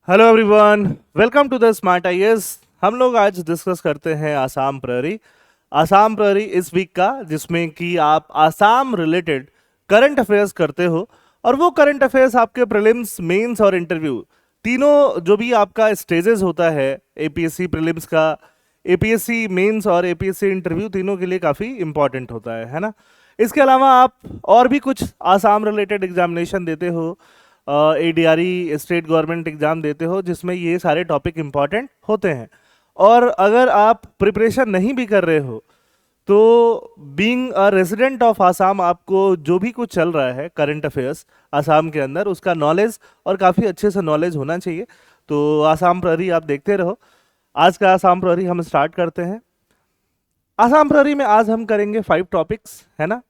Hello everyone, welcome to the smart IAS. हम लोग आज डिस्कस करते हैं आसाम प्रहरी। आसाम प्रहरी इस वीक का, जिसमें कि आप आसाम रिलेटेड करंट अफेयर्स करते हो, और वो करंट अफेयर्स आपके प्रीलिम्स, मेंस और इंटरव्यू तीनों जो भी आपका स्टेजेस होता है एपीएससी प्रीलिम्स का, एपीएससी मेंस और एपीएससी इंटरव्यू, तीनों के लिए काफ़ी इंपॉर्टेंट होता है ना। इसके अलावा आप और भी कुछ आसाम रिलेटेड एग्जामिनेशन देते हो, एडीआरई स्टेट गवर्नमेंट एग्जाम देते हो, जिसमें ये सारे टॉपिक इंपॉर्टेंट होते हैं। और अगर आप प्रिपरेशन नहीं भी कर रहे हो तो being a resident of Assam, आपको जो भी कुछ चल रहा है करंट अफेयर्स आसाम के अंदर, उसका नॉलेज और काफ़ी अच्छे से नॉलेज होना चाहिए। तो आसाम प्रहरी आप देखते रहो। आज का आसाम प्रहरी हम स्टार्ट करते हैं। आसाम प्रहरी में आज हम करेंगे 5 टॉपिक्स, है ना।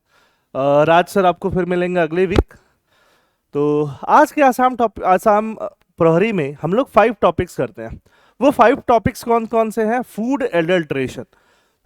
राज सर आपको फिर मिलेंगे अगले वीक। तो आज के आसाम प्रहरी में हम लोग 5 टॉपिक्स करते हैं। वो 5 टॉपिक्स कौन कौन से हैं? Food adulteration.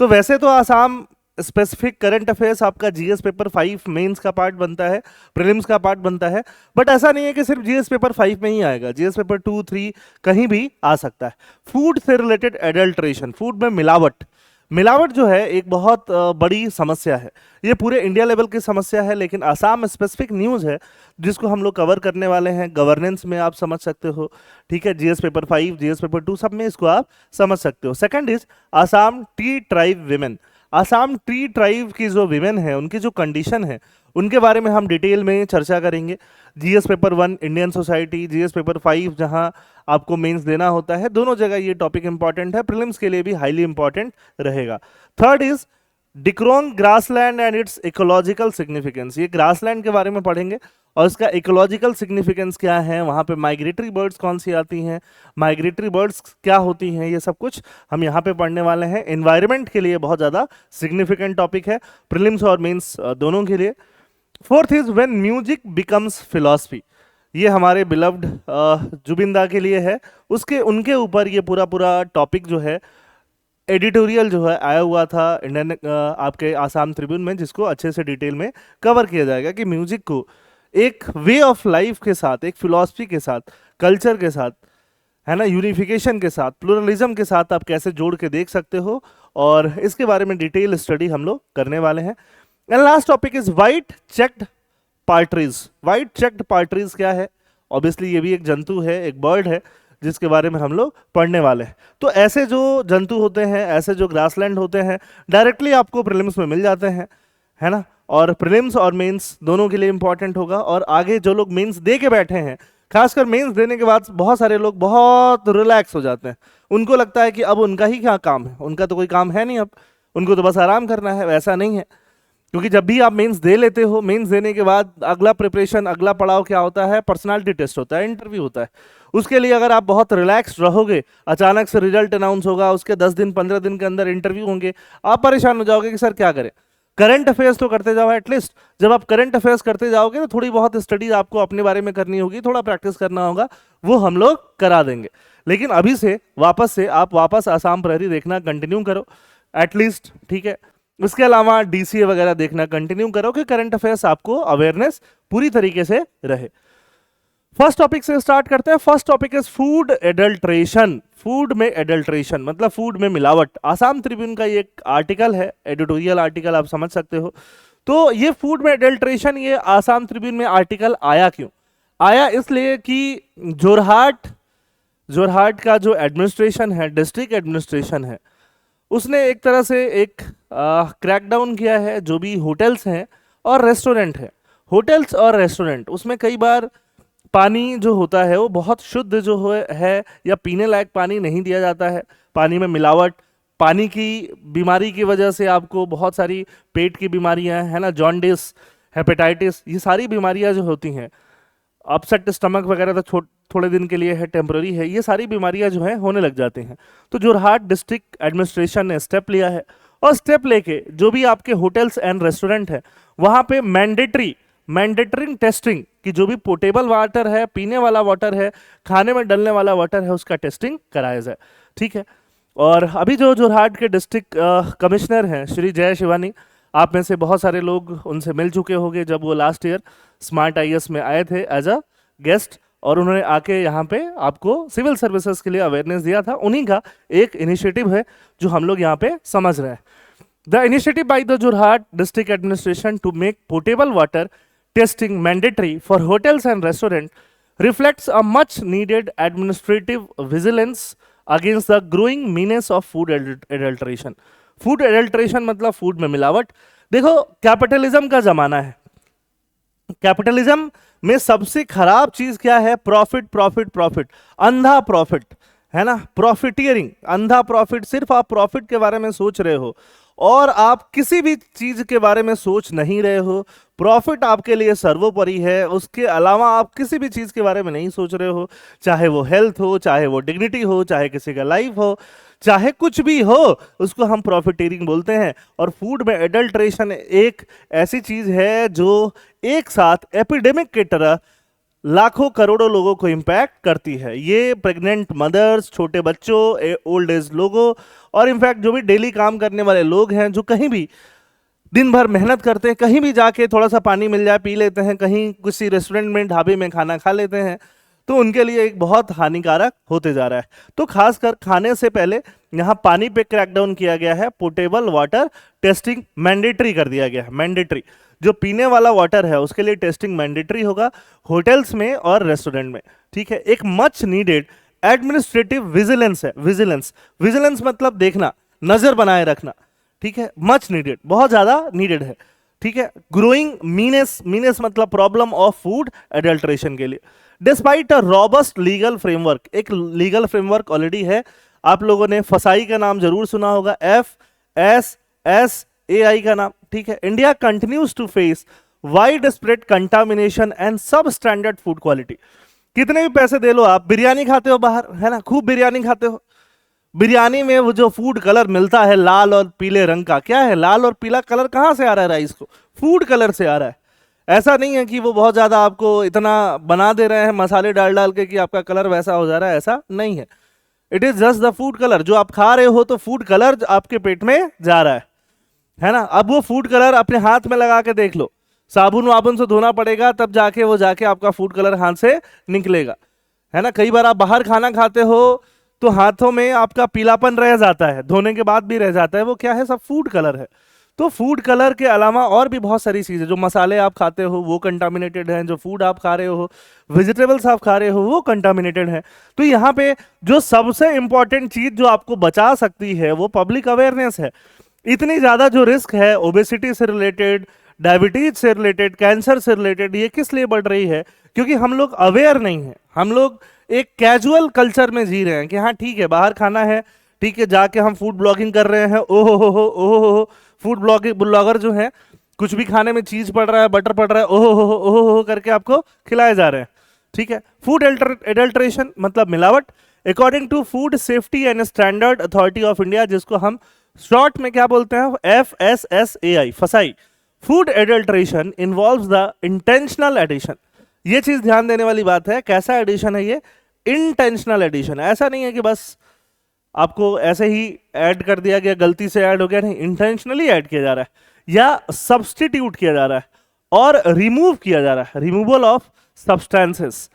तो वैसे तो आसाम स्पेसिफिक करंट अफेयर्स आपका जीएस पेपर 5 मेंस का पार्ट बनता है, प्रीलिम्स का पार्ट बनता है, बट ऐसा नहीं है कि सिर्फ जीएस पेपर 5 में ही आएगा। जीएस पेपर 2, 3 कहीं भी आ सकता है। फूड से रिलेटेड एडल्ट्रेशन, फूड में मिलावट। मिलावट जो है एक बहुत बड़ी समस्या है। ये पूरे इंडिया लेवल की समस्या है, लेकिन आसाम स्पेसिफिक न्यूज़ है जिसको हम लोग कवर करने वाले हैं। गवर्नेंस में आप समझ सकते हो, ठीक है। जीएस पेपर 5, जीएस पेपर 2 सब में इसको आप समझ सकते हो। Second is Assam T tribe women. Assam T tribe की जो विमेन है, उनकी जो कंडीशन है, उनके बारे में हम डिटेल में चर्चा करेंगे। GS paper 1 Indian society, GS paper 5 जहां आपको मेंस देना होता है, दोनों जगह ये टॉपिक इंपॉर्टेंट है। प्रीलिम्स के लिए भी हाईली इंपॉर्टेंट रहेगा। Third is Dikrong grassland and it's ecological significance. ये ग्रासलैंड के बारे में पढ़ेंगे और इसका इकोलॉजिकल सिग्निफिकेंस क्या है, वहाँ पे माइग्रेटरी बर्ड्स कौन सी आती हैं, माइग्रेटरी बर्ड्स क्या होती हैं, ये सब कुछ हम यहाँ पे पढ़ने वाले हैं। एनवायरनमेंट के लिए बहुत ज़्यादा सिग्निफिकेंट टॉपिक है, प्रीलिम्स और मेंस दोनों के लिए। Fourth is when music becomes philosophy. ये हमारे बिलव्ड जुबिंदा के लिए है, उसके उनके ऊपर ये पूरा पूरा टॉपिक जो है, एडिटोरियल जो है आया हुआ था इंडियन आपके आसाम ट्रिब्यून में, जिसको अच्छे से डिटेल में कवर किया जाएगा कि म्यूजिक को एक वे ऑफ लाइफ के साथ, एक फिलॉसफी के साथ, कल्चर के साथ, है ना, यूनिफिकेशन के साथ, प्लुरलिज्म के साथ आप कैसे जोड़ के देख सकते हो। और इसके बारे में डिटेल स्टडी हम लोग करने वाले हैं। And last topic is white checked partridge. White checked partridge क्या है? ऑब्वियसली ये भी एक जंतु है, एक बर्ड है, जिसके बारे में हम लोग पढ़ने वाले हैं। तो ऐसे जो जंतु होते हैं, ऐसे जो ग्रासलैंड होते हैं, डायरेक्टली आपको प्रीलिम्स में मिल जाते हैं, है ना। और प्रीलिम्स और मेंस दोनों के लिए इंपॉर्टेंट होगा। और आगे जो लोग मेंस दे के बैठे हैं, खासकर मेंस देने के बाद बहुत सारे लोग बहुत रिलैक्स हो जाते हैं। उनको लगता है कि अब उनका ही क्या काम है, उनका तो कोई काम है नहीं, अब उनको तो बस आराम करना है। वैसा नहीं है, क्योंकि जब भी आप मेंस दे लेते हो, मेंस देने के बाद अगला प्रिपरेशन, अगला पड़ाव क्या होता है? पर्सनालिटी टेस्ट होता है, इंटरव्यू होता है। उसके लिए अगर आप बहुत रिलैक्स रहोगे, अचानक से रिजल्ट अनाउंस होगा, उसके 10 दिन 15 दिन के अंदर इंटरव्यू होंगे, आप परेशान हो जाओगे कि सर क्या करें। करंट अफेयर्स तो करते जाओ एटलीस्ट। जब आप करंट अफेयर्स करते जाओगे तो थोड़ी बहुत स्टडी आपको अपने बारे में करनी होगी, थोड़ा प्रैक्टिस करना होगा, वो हम लोग करा देंगे। लेकिन अभी से आप वापस आसाम प्रहरी देखना कंटिन्यू करो एटलीस्ट, ठीक है। उसके अलावा डीसीए वगैरह देखना कंटिन्यू करो कि करंट अफेयर्स आपको अवेयरनेस पूरी तरीके से रहे। फर्स्ट टॉपिक से स्टार्ट करते हैं। First topic is food adulteration. Food में एडल्ट्रेशन मतलब फूड में मिलावट। आसाम ट्रिब्यून का ये एक आर्टिकल है, एडिटोरियल आर्टिकल, आप समझ सकते हो। तो ये फूड में एडल्ट्रेशन, ये आसाम ट्रिब्यून में आर्टिकल आया क्यों? आया इसलिए कि जोरहाट का जो एडमिनिस्ट्रेशन है, डिस्ट्रिक्ट एडमिनिस्ट्रेशन है, उसने एक तरह से एक क्रैकडाउन किया है जो भी होटल्स हैं और रेस्टोरेंट है। होटल्स और रेस्टोरेंट, उसमें कई बार पानी जो होता है वो बहुत शुद्ध जो है या पीने लायक पानी नहीं दिया जाता है। पानी में मिलावट, पानी की बीमारी की वजह से आपको बहुत सारी पेट की बीमारियां, है ना, जॉन्डिस, हेपेटाइटिस, ये सारी बीमारियां जो होती हैं, अपसेट स्टमक वगैरह तो थोड़े दिन के लिए है, टेम्पररी है, ये सारी बीमारियां जो है होने लग जाती हैं। तो जोरहाट डिस्ट्रिक्ट एडमिनिस्ट्रेशन ने स्टेप लिया है, और स्टेप लेके जो भी आपके होटल्स एंड रेस्टोरेंट है, वहां पे मैंडेटरी टेस्टिंग की, जो भी पोर्टेबल वाटर है, पीने वाला वाटर है, खाने में डलने वाला वाटर है, उसका टेस्टिंग कराया जाए, ठीक है। और अभी जो जोरहाट के डिस्ट्रिक्ट कमिश्नर हैं श्री जय शिवानी, आप में से बहुत सारे लोग उनसे मिल चुके होंगे जब वो लास्ट ईयर स्मार्ट आईएएस में आए थे एज अ गेस्ट, और उन्होंने आके यहाँ पे आपको सिविल सर्विसेज के लिए अवेयरनेस दिया था। उन्हीं का एक इनिशिएटिव है जो हम लोग यहाँ पे समझ रहे हैं। The initiative by the Jorhat district administration to make portable water testing mandatory for hotels and restaurant reflects a much needed administrative vigilance against the growing menace of food adulteration. Food adulteration मतलब food में मिलावट। देखो, capitalism का जमाना है। Capitalism में सबसे खराब चीज क्या है? प्रॉफिट प्रॉफिट प्रॉफिट, अंधा प्रॉफिट, है ना, प्रॉफिटियरिंग, अंधा प्रॉफिट। सिर्फ आप प्रॉफिट के बारे में सोच रहे हो और आप किसी भी चीज के बारे में सोच नहीं रहे हो। प्रॉफिट आपके लिए सर्वोपरि है, उसके अलावा आप किसी भी चीज के बारे में नहीं सोच रहे हो, चाहे वो हेल्थ हो, चाहे वो डिग्निटी हो, चाहे किसी का लाइफ हो, चाहे कुछ भी हो, उसको हम प्रॉफिटियरिंग बोलते हैं। और फूड में एडल्ट्रेशन एक ऐसी चीज है जो एक साथ एपिडेमिक की तरह लाखों करोड़ों लोगों को इंपैक्ट करती है। ये प्रेग्नेंट मदर्स, छोटे बच्चों, ओल्ड एज लोगों और इनफैक्ट जो भी डेली काम करने वाले लोग हैं, जो कहीं भी दिन भर मेहनत करते हैं, कहीं भी जाके थोड़ा सा पानी मिल जाए पी लेते हैं, कहीं किसी रेस्टोरेंट में ढाबे में खाना खा लेते हैं, तो उनके लिए एक बहुत हानिकारक होते जा रहा है। तो खासकर खाने से पहले यहाँ पानी पे क्रैकडाउन किया गया है। पोर्टेबल वाटर टेस्टिंग मैंडेटरी कर दिया गया है। मैंडेटरी, जो पीने वाला वाटर है उसके लिए टेस्टिंग मैंडेटरी होगा होटल्स में और रेस्टोरेंट में। ठीक है, एक मच नीडेड एडमिनिस्ट्रेटिव विजिलेंस है। विजिलेंस, विजिलेंस मतलब देखना, नजर बनाए रखना। ठीक है, मच नीडेड, बहुत ज्यादा नीडेड है। ठीक है, ग्रोइंग मीनेस, मीनेस मतलब प्रॉब्लम ऑफ फूड एडल्ट्रेशन के लिए। डिस्पाइट अ रॉबस्ट लीगल फ्रेमवर्क, एक लीगल फ्रेमवर्क ऑलरेडी है। आप लोगों ने फसाई का नाम जरूर सुना होगा, FSSAI का नाम। ठीक है, India continues to face wide spread contamination and sub standard food quality. कितने भी पैसे दे लो, आप बिरयानी खाते हो बाहर, है ना, खूब बिरयानी खाते हो, बिरयानी में वो जो फूड कलर मिलता है लाल और पीले रंग का, क्या है, लाल और पीला कलर कहां से आ रहा है राइस को? फूड कलर से आ रहा है। ऐसा नहीं है कि वो बहुत ज्यादा आपको इतना बना दे रहे हैं मसाले डाल डाल के कि आपका कलर वैसा हो जा रहा है, ऐसा नहीं है। It is just the food colour. जो आप खा रहे हो तो फूड कलर आपके पेट में जा रहा है ना। अब वो फूड कलर अपने हाथ में लगा के देख लो, साबुन वाबुन से धोना पड़ेगा तब जाके आपका फूड कलर हाथ से निकलेगा, है ना। कई बार आप बाहर खाना खाते हो तो हाथों में आपका पीलापन रह जाता है, धोने के बाद भी रह जाता है, वो क्या है, सब फूड कलर है। तो फूड कलर के अलावा और भी बहुत सारी चीजें, जो मसाले आप खाते हो वो कंटामिनेटेड हैं, जो फूड आप खा रहे हो, वेजिटेबल्स आप खा रहे हो वो कंटामिनेटेड है। तो यहाँ पे जो सबसे इंपॉर्टेंट चीज जो आपको बचा सकती है वो पब्लिक अवेयरनेस है। इतनी ज्यादा जो रिस्क है ओबेसिटी से रिलेटेड, डायबिटीज से रिलेटेड, कैंसर से रिलेटेड, ये किस लिए बढ़ रही है? क्योंकि हम लोग अवेयर नहीं है। हम लोग एक कैजुअल कल्चर में जी रहे हैं कि हाँ ठीक है बाहर खाना है, ठीक है, जाके हम फूड ब्लॉगिंग कर रहे हैं, ओहो फूड ब्लॉगर जो है कुछ भी खाने में चीज पड़ रहा है, बटर पड़ रहा है, ओहो करके आपको खिलाए जा रहे हैं। ठीक है, फूड एडल्ट्रेशन मतलब मिलावट। According to food safety and standard authority of India, जिसको हम शॉर्ट में क्या बोलते हैं, FSSAI, FSSAI, food adulteration involves the intentional addition. ये चीज ध्यान देने वाली बात है। कैसा एडिशन है ये? Intentional addition. ऐसा नहीं है कि बस आपको ऐसे ही ऐड कर दिया गया, गलती से ऐड हो गया, नहीं, इंटेंशनली ऐड किया जा रहा है या सब्सटीट्यूट किया जा रहा है और रिमूव किया जा रहा है। रिमूवल ऑफ सब्सटेंसेस,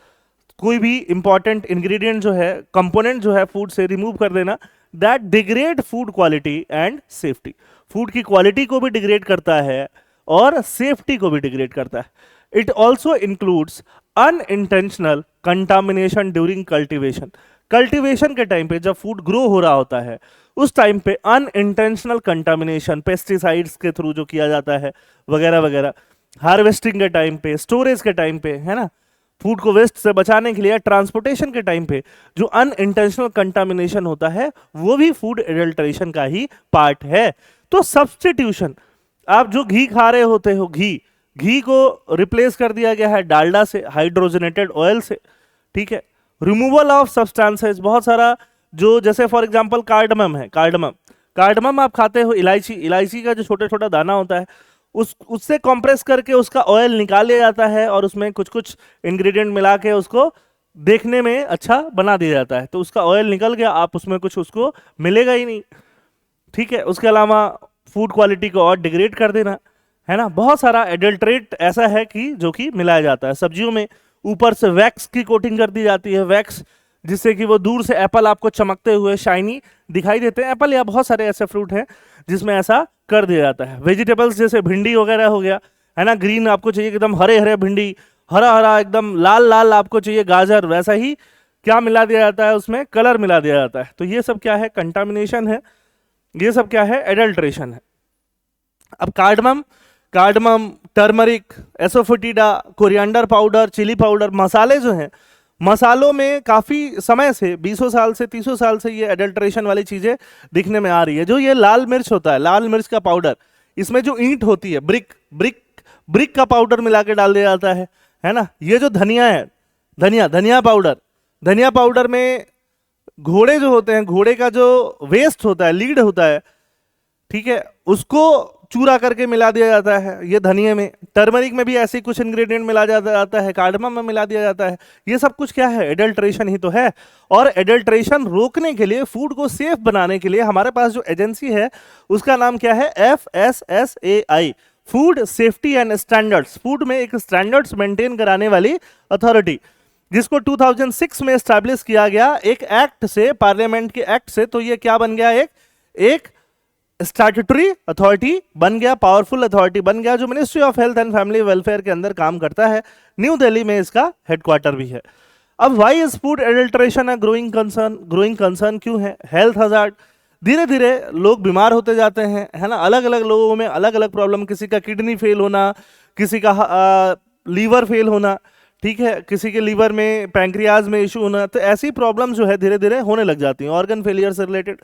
कोई भी इंपॉर्टेंट इंग्रेडिएंट जो है, कंपोनेंट जो है फूड से रिमूव कर देना, that degrade food quality and safety. Food की क्वालिटी को भी डिग्रेड करता है और सेफ्टी को भी डिग्रेड करता है। It also includes unintentional contamination during cultivation. Cultivation के टाइम पे जब फूड ग्रो हो रहा होता है उस टाइम पे अनइंटेंशनल कंटामिनेशन पेस्टिसाइड्स के थ्रू जो किया जाता है वगैरह वगैरह, हार्वेस्टिंग के टाइम पे, स्टोरेज के टाइम पे, है ना, फूड को वेस्ट से बचाने के लिए, ट्रांसपोर्टेशन के टाइम पे जो अनइंटेंशनल कंटामिनेशन होता है वो भी फूड एडल्ट्रेशन का ही पार्ट है। तो सब्स्टिट्यूशन, आप जो घी खा रहे होते हो, घी को रिप्लेस कर दिया गया है डालडा से, हाइड्रोजनेटेड ऑयल से। ठीक है, रिमूवल ऑफ सब्सटेंसेस, बहुत सारा जो, जैसे फॉर एग्जांपल कार्डमम है, कार्डमम आप खाते हो, इलायची का जो छोटा छोटा दाना होता है उससे कंप्रेस करके उसका ऑयल निकाल लिया जाता है और उसमें कुछ कुछ इंग्रेडिएंट मिला के उसको देखने में अच्छा बना दिया जाता है, तो उसका ऑयल निकल गया, आप उसमें कुछ उसको मिलेगा ही नहीं। ठीक है, उसके अलावा फूड क्वालिटी को और डिग्रेड कर देना, है ना। बहुत सारा एडल्ट्रेट ऐसा है कि जो कि मिलाया जाता है। सब्जियों में ऊपर से वैक्स की कोटिंग कर दी जाती है, वैक्स, जिससे कि वो दूर से एप्पल आपको चमकते हुए शाइनी दिखाई देते हैं। एप्पल या बहुत सारे ऐसे फ्रूट हैं जिसमें ऐसा कर दिया जाता है। वेजिटेबल्स जैसे भिंडी वगैरह हो गया, है ना, ग्रीन आपको चाहिए एकदम हरे हरे भिंडी, हरा हरा एकदम लाल लाल आपको चाहिए गाजर, वैसा ही क्या मिला दिया जाता है उसमें, कलर मिला दिया जाता है। तो ये सब क्या है, कंटामिनेशन है, ये सब क्या है, एडल्ट्रेशन है। अब cardamom, cardamom, turmeric, asafoetida, coriander powder, chilli powder, मसाले जो हैं, मसालों में काफी समय से 20 साल से 30 साल से ये एडल्ट्रेशन वाली चीजें दिखने में आ रही है। जो ये लाल मिर्च होता है, लाल मिर्च का पाउडर, इसमें जो ईंट होती है, ब्रिक ब्रिक ब्रिक का पाउडर मिला के डाल दिया जाता है ना। ये जो धनिया है, धनिया धनिया पाउडर, धनिया पाउडर में घोड़े जो होते हैं, घोड़े का जो वेस्ट होता है, लीड होता है, ठीक है, उसको चूरा करके मिला दिया जाता है ये धनिये में। टर्मरिक में भी ऐसे कुछ इंग्रेडिएंट मिला जाता है, कार्डमम में मिला दिया जाता है। ये सब कुछ क्या है, एडल्ट्रेशन ही तो है। और एडल्ट्रेशन रोकने के लिए, फूड को सेफ बनाने के लिए हमारे पास जो एजेंसी है उसका नाम क्या है, FSSAI, food safety and standards, food में एक स्टैंडर्ड्स मेंटेन कराने वाली अथॉरिटी, जिसको 2006 में एस्टैब्लिश किया गया एक एक्ट से, पार्लियामेंट के एक्ट से। तो ये क्या बन गया, एक स्टैट्यूटरी अथॉरिटी बन गया, पावरफुल अथॉरिटी बन गया, जो ministry of health and family welfare के अंदर काम करता है। न्यू दिल्ली में इसका हेडक्वार्टर भी है। अब why is food adulteration a growing concern, growing concern क्यों है, हेल्थ हजार्ड, धीरे धीरे लोग बीमार होते जाते हैं, है ना, अलग अलग लोगों में अलग अलग प्रॉब्लम, किसी का किडनी फेल होना, किसी का लीवर फेल होना, ठीक है, किसी के लीवर में, पैंक्रियाज में इशू होना। तो ऐसी प्रॉब्लम जो है धीरे धीरे होने लग जाती हैं, ऑर्गन फेलियर से रिलेटेड।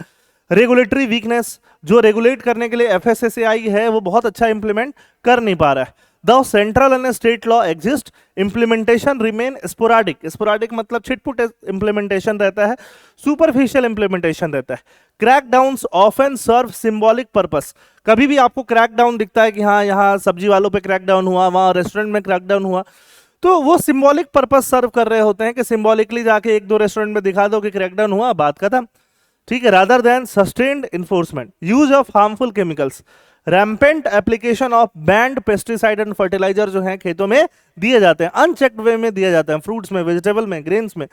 रेगुलेटरी वीकनेस, जो रेगुलेट करने के लिए FSSAI है वो बहुत अच्छा इंप्लीमेंट कर नहीं पा रहा है। The central and state law exist, implementation remain sporadic, sporadic मतलब छिटपुट इंप्लीमेंटेशन रहता है, सुपरफिशियल इंप्लीमेंटेशन रहता है। क्रैकडाउन्स ऑफन सर्व सिंबॉलिक पर्पस, कभी भी आपको क्रैकडाउन दिखता है कि हाँ यहाँ सब्जी वालों पे क्रैकडाउन हुआ, वहाँ रेस्टोरेंट में क्रैकडाउन हुआ, तो वो सिंबॉलिक पर्पस सर्व कर रहे होते हैं कि सिंबॉलिकली जाके एक दो रेस्टोरेंट में दिखा दो कि क्रैकडाउन हुआ, बात खत्म, ठीक है, rather than sustained enforcement. Use of harmful chemicals, rampant application of banned pesticide and fertiliser जो हैं खेतों में दिए जाते हैं, अनचेक्ड वे में दिए जाते हैं, फ्रूट्स में, वेजिटेबल में, ग्रेन्स में।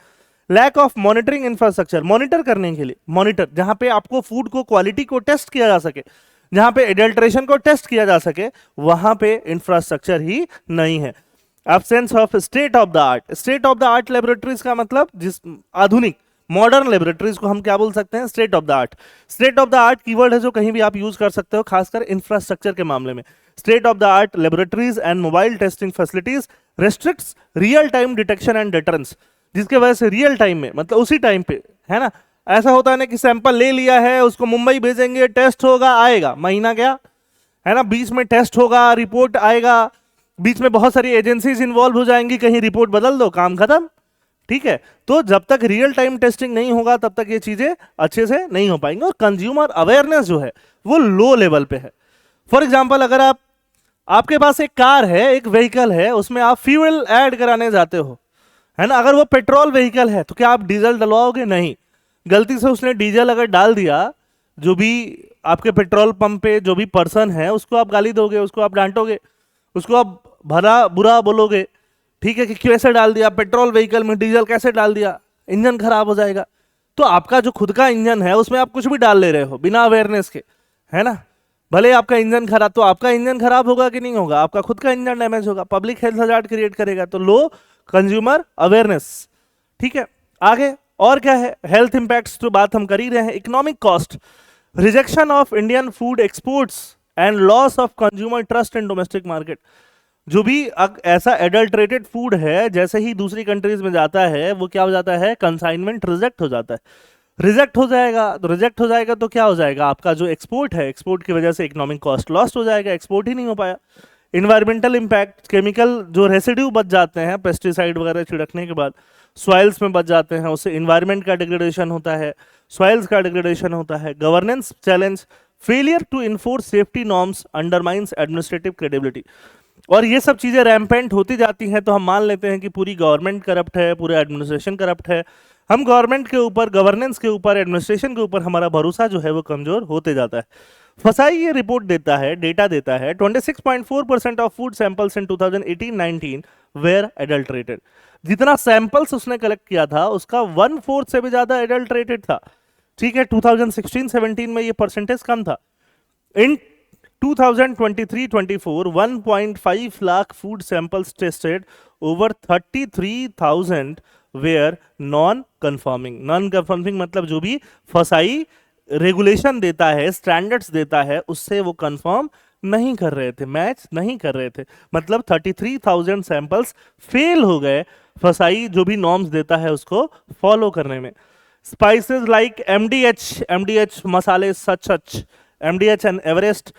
Lack of monitoring infrastructure, monitor करने के लिए, मॉनिटर जहां पे आपको फूड को, क्वालिटी को टेस्ट किया जा सके, जहां पे एडल्ट्रेशन को टेस्ट किया जा सके, वहां पे इंफ्रास्ट्रक्चर ही नहीं है। Absence of state of the art, state of the art laboratories का मतलब जिस आधुनिक मॉडर्न लेबोरेटरीज को हम क्या बोल सकते हैं, state of the art. State of the art keyword है जो कहीं भी आप यूज कर सकते हो, खासकर इंफ्रास्ट्रक्चर के मामले में। State of the art laboratories and mobile testing facilities restricts real time detection and deterrence, जिसके वजह से रियल टाइम में, मतलब उसी टाइम पे, है ना, ऐसा होता है ना कि सैंपल ले लिया है, उसको मुंबई भेजेंगे, टेस्ट होगा, आएगा, महीना गया, है ना, बीच में टेस्ट होगा, रिपोर्ट आएगा, बीच में बहुत सारी एजेंसीज इन्वॉल्व हो जाएंगी, कहीं रिपोर्ट बदल दो, काम खत्म, ठीक है। तो जब तक रियल टाइम टेस्टिंग नहीं होगा तब तक ये चीजें अच्छे से नहीं हो पाएंगी। और कंज्यूमर अवेयरनेस जो है वो लो लेवल पे है। फॉर एग्जांपल, अगर आपके पास एक कार है, एक व्हीकल है, उसमें आप फ्यूल ऐड कराने जाते हो, है ना, अगर वो पेट्रोल व्हीकल है तो क्या आप डीजल डलवाओगे? नहीं। गलती से उसने डीजल अगर डाल दिया, जो भी आपके पेट्रोल पंप पे जो भी पर्सन है उसको आप गाली दोगे, उसको आप डांटोगे, उसको आप भला बुरा बोलोगे, ठीक है, कि कैसे डाल दिया पेट्रोल व्हीकल में डीजल, कैसे डाल दिया, इंजन खराब हो जाएगा। तो आपका जो खुद का इंजन है उसमें आप कुछ भी डाल ले रहे हो बिना अवेयरनेस के, है ना, भले आपका इंजन खराब, तो आपका इंजन खराब होगा कि नहीं होगा, आपका खुद का इंजन डैमेज होगा, पब्लिक हेल्थ हजार्ड क्रिएट करेगा। तो लो कंज्यूमर अवेयरनेस, ठीक है। आगे और क्या है, हेल्थ इंपैक्ट्स तो बात हम कर ही रहे हैं। Economic cost, rejection of Indian food exports and loss of consumer trust in domestic market. जो भी ऐसा एडल्ट्रेटेड फूड है, जैसे ही दूसरी कंट्रीज में जाता है वो क्या हो जाता है, कंसाइनमेंट रिजेक्ट हो जाता है। रिजेक्ट हो जाएगा तो रिजेक्ट हो जाएगा तो क्या हो जाएगा, आपका जो एक्सपोर्ट है, एक्सपोर्ट की वजह से इकोनॉमिक कॉस्ट लॉस्ट हो जाएगा, एक्सपोर्ट ही नहीं हो पाया। इन्वायरमेंटल इंपैक्ट, केमिकल जो रेसिड्यू बच जाते हैं पेस्टिसाइड वगैरह छिड़कने के बाद, सॉइल्स में बच जाते हैं, उससे इन्वायरमेंट का डिग्रेडेशन होता है, सॉइल्स का डिग्रेडेशन होता है। Governance challenge, failure to enforce safety norms undermines administrative credibility. और ये सब चीज़ें रैम्पेंट होती जाती हैं तो हम मान लेते हैं कि पूरी गवर्नमेंट करप्ट है, पूरा एडमिनिस्ट्रेशन करप्ट है। हम गवर्नमेंट के ऊपर, गवर्नेंस के ऊपर, एडमिनिस्ट्रेशन के ऊपर हमारा भरोसा जो है वो कमजोर होते जाता है। फसाई ये रिपोर्ट देता है, डेटा देता है, 26.4% of food samples in 2018-19 were adulterated. जितना सैंपल्स उसने कलेक्ट किया था उसका 1/4 से भी ज्यादा एडल्ट्रेटेड था। ठीक है, 2016-17 में ये परसेंटेज कम था। In 2023-24 1.5 lakh food samples tested, over 33,000 were non conforming. Non conforming मतलब जो भी फसाई रेगुलेशन देता है, स्टैंडर्ड्स देता है, उससे वो कंफर्म नहीं कर रहे थे, मैच नहीं कर रहे थे। मतलब 33,000 सैंपल्स फेल हो गए फसाई जो भी नॉर्म्स देता है उसको फॉलो करने में। स्पाइसेस लाइक एमडीएच मसाले such MDH and Everest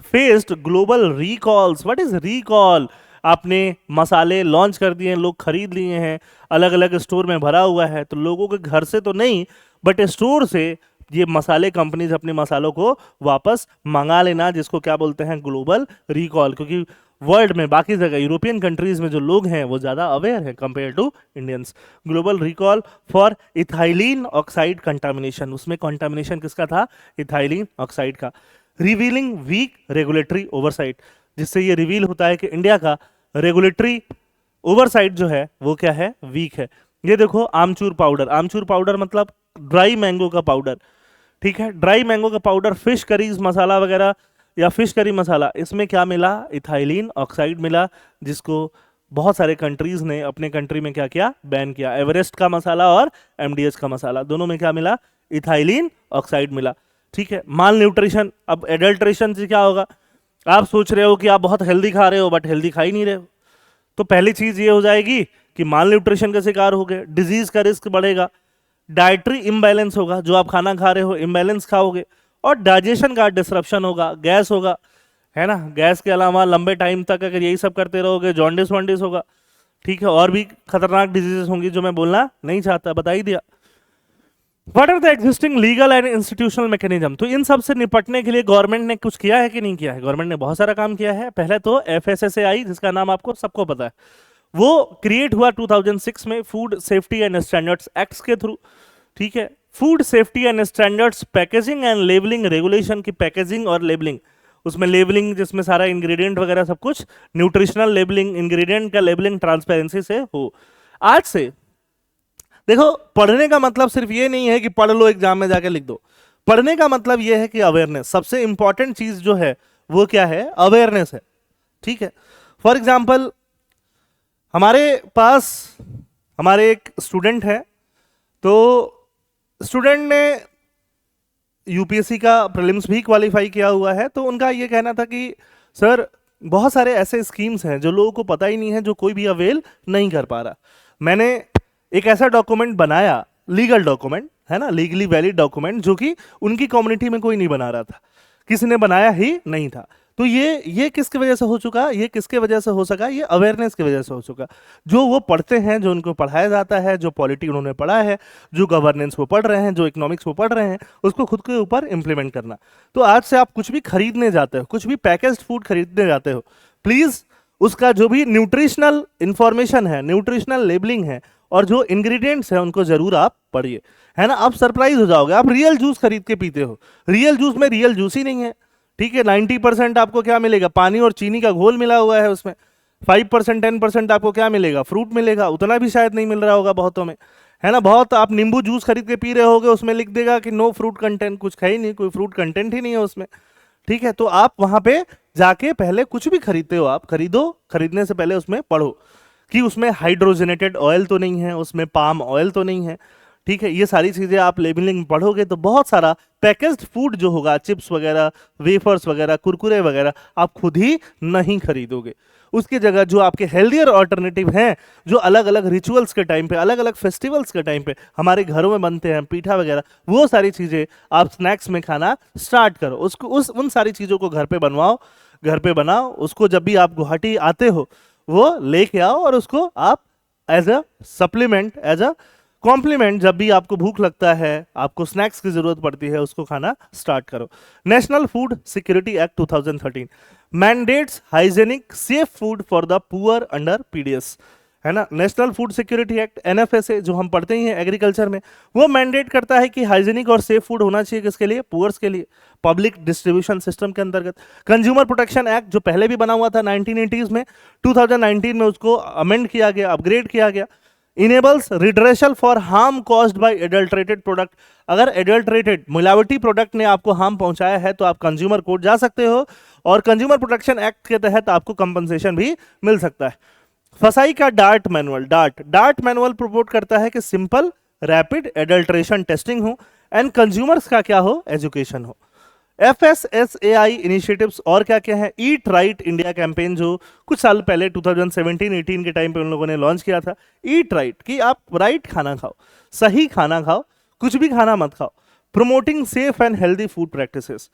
faced global recalls. What is recall? आपने मसाले लॉन्च कर दिए, लोग खरीद लिए हैं, अलग अलग स्टोर में भरा हुआ है, तो लोगों के घर से तो नहीं बट स्टोर से ये मसाले कंपनीज अपने मसालों को वापस मंगा लेना, जिसको क्या बोलते हैं, ग्लोबल रिकॉल। क्योंकि वर्ल्ड में बाकी जगह यूरोपियन कंट्रीज में जो लोग हैं वो ज़्यादा अवेयर हैं compare to Indians. Global recall for ethylene oxide contamination. उसमें कंटामिनेशन किसका था? इथाइलिन ऑक्साइड का। रिवीलिंग वीक रेगुलेटरी ओवरसाइट, जिससे ये रिवील होता है कि इंडिया का रेगुलेटरी ओवरसाइट जो है वो क्या है? वीक है। ये देखो आमचूर पाउडर। आमचूर पाउडर मतलब ड्राई मैंगो का पाउडर। ठीक है, ड्राई मैंगो का पाउडर, फिश करीज मसाला वगैरह या फिश करी मसाला, इसमें क्या मिला? इथाइलिन ऑक्साइड मिला, जिसको बहुत सारे कंट्रीज ने अपने कंट्री में क्या किया? बैन किया। एवरेस्ट का मसाला और एमडीएच का मसाला, दोनों में क्या मिला? इथाइलिन ऑक्साइड मिला। ठीक है, माल न्यूट्रिशन। अब एडल्ट्रेशन से क्या होगा? आप सोच रहे हो कि आप बहुत हेल्दी खा रहे हो बट हेल्दी खा ही नहीं रहे हो, तो पहली चीज ये हो जाएगी कि माल न्यूट्रिशन का शिकार हो गए, डिजीज का रिस्क बढ़ेगा, डाइटरी इम्बैलेंस होगा, जो आप खाना खा रहे हो इम्बैलेंस खाओगे, और डाइजेशन का डिसरप्शन होगा, गैस होगा, है ना। गैस के अलावा लंबे टाइम तक अगर यही सब करते रहोगे जॉन्डिस वॉन्डिस होगा। ठीक है, और भी खतरनाक डिजीजेस होंगी जो मैं बोलना नहीं चाहता, बता ही दिया। What are the existing legal and institutional mechanism? तो इन सब से निपटने के लिए गवर्नमेंट ने कुछ किया है कि नहीं किया है? गवर्नमेंट ने बहुत सारा काम किया है। पहले तो एफएसएसएआई, जिसका नाम आपको सबको पता है, वो क्रिएट हुआ 2006 में food safety and standards act के थ्रू। ठीक है, food safety and standards packaging and labelling regulation की पैकेजिंग और लेबलिंग, उसमें लेबलिंग जिसमें सारा इंग्रेडिएंट वगैरह सब कुछ, न्यूट्रिशनल लेबलिंग, इंग्रेडिएंट का लेबलिंग ट्रांसपेरेंसी से हो। आज से देखो, पढ़ने का मतलब सिर्फ ये नहीं है कि पढ़ लो एग्जाम में जाके लिख दो। पढ़ने का मतलब ये है कि अवेयरनेस, सबसे इंपॉर्टेंट चीज जो है वो क्या है? अवेयरनेस है। ठीक है, फॉर एग्जाम्पल हमारे पास हमारे एक स्टूडेंट है, तो स्टूडेंट ने यूपीएससी का प्रीलिम्स भी क्वालिफाई किया हुआ है। तो उनका ये कहना था कि सर बहुत सारे ऐसे स्कीम्स हैं जो लोगों को पता ही नहीं है, जो कोई भी अवेल नहीं कर पा रहा। मैंने एक ऐसा डॉक्यूमेंट बनाया, लीगल डॉक्यूमेंट है ना, लीगली वैलिड डॉक्यूमेंट, जो कि उनकी कम्युनिटी में कोई नहीं बना रहा था, किसी ने बनाया ही नहीं था। तो ये किसकी वजह से हो चुका? ये किसके वजह से हो सका? ये अवेयरनेस की वजह से हो चुका। जो वो पढ़ते हैं, जो उनको पढ़ाया जाता है, जो पॉलिटी उन्होंने पढ़ा है, जो गवर्नेंस वो पढ़ रहे हैं, जो इकोनॉमिक्स वो पढ़ रहे हैं, उसको खुद के ऊपर इंप्लीमेंट करना। तो आज से आप कुछ भी खरीदने जाते हो, कुछ भी पैकेज्ड फूड खरीदने जाते हो, प्लीज उसका जो भी न्यूट्रिशनल इंफॉर्मेशन है, न्यूट्रिशनल लेबलिंग है, और जो इंग्रेडिएंट्स है उनको जरूर आप पढ़िए, है ना। आप सरप्राइज हो जाओगे। आप रियल जूस खरीद के पीते हो, रियल जूस में रियल जूस ही नहीं है। ठीक है, 90% आपको क्या मिलेगा? पानी और चीनी का घोल मिला हुआ है उसमें। 5% 10% आपको क्या मिलेगा? फ्रूट मिलेगा। उतना भी शायद नहीं मिल रहा होगा बहुतों में, है ना। बहुत आप नींबू जूस खरीद के पी रहे होगे, उसमें लिख देगा कि नो फ्रूट कंटेंट, कुछ है ही नहीं, कोई फ्रूट कंटेंट ही नहीं है उसमें। ठीक है, तो आप वहां पे जाके पहले कुछ भी खरीदते हो, आप खरीदो, खरीदने से पहले उसमें पढ़ो कि उसमें हाइड्रोजनेटेड ऑयल तो नहीं है, उसमें पाम ऑयल तो नहीं है। ठीक है, ये सारी चीजें आप लेबलिंग पढ़ोगे तो बहुत सारा पैकेज्ड फूड जो होगा, चिप्स वगैरह, वेफर्स वगैरह, कुरकुरे वगैरह, आप खुद ही नहीं खरीदोगे। उसकी जगह जो आपके हेल्दियर ऑल्टरनेटिव हैं, जो अलग अलग रिचुअल्स के टाइम पे, अलग अलग फेस्टिवल्स के टाइम पे हमारे घरों में बनते हैं, पीठा वगैरह, वो सारी चीजें आप स्नैक्स में खाना स्टार्ट करो। उसको उन सारी चीजों को घर पे बनवाओ, घर पे बनाओ। उसको जब भी आप गुवाहाटी आते हो वो लेके आओ, और उसको आप as a supplement, as a complement, जब भी आपको भूख लगता है, आपको स्नैक्स की जरूरत पड़ती है, उसको खाना स्टार्ट करो। National food security act 2013 mandates hygienic safe food for the poor under PDS. है ना। National food security act NFSA जो हम पढ़ते ही हैं एग्रीकल्चर में, वो मैंडेट करता है कि हाइजीनिक और सेफ फूड होना चाहिए, किसके लिए, पुअर्स के लिए, पब्लिक डिस्ट्रीब्यूशन सिस्टम के अंतर्गत। कंज्यूमर प्रोटेक्शन एक्ट जो पहले भी बना हुआ था 1980s में, 2019 में उसको अमेंड किया गया, अपग्रेड किया गया। Enables redressal for harm caused by adulterated product. अगर एडल्ट्रेटेड मिलावटी प्रोडक्ट ने आपको हार्म पहुंचाया है तो आप कंज्यूमर कोर्ट जा सकते हो और कंज्यूमर प्रोटेक्शन एक्ट के तहत आपको कंपनसेशन भी मिल सकता है। फसाई का डार्ट मैनुअल, डार्ट मैनुअल प्रपोर्ट करता है कि सिंपल रैपिड एडल्ट्रेशन टेस्टिंग हो एंड कंज्यूमर्स का क्या हो, एजुकेशन हो। FSSAI इनिशिएटिव्स और क्या क्या है, ईट राइट इंडिया कैंपेन जो कुछ साल पहले 2017-18 के टाइम पे उन लोगों ने लॉन्च किया था। ईट राइट कि आप राइट खाना खाओ, सही खाना खाओ, कुछ भी खाना मत खाओ। Promoting safe and healthy food practices,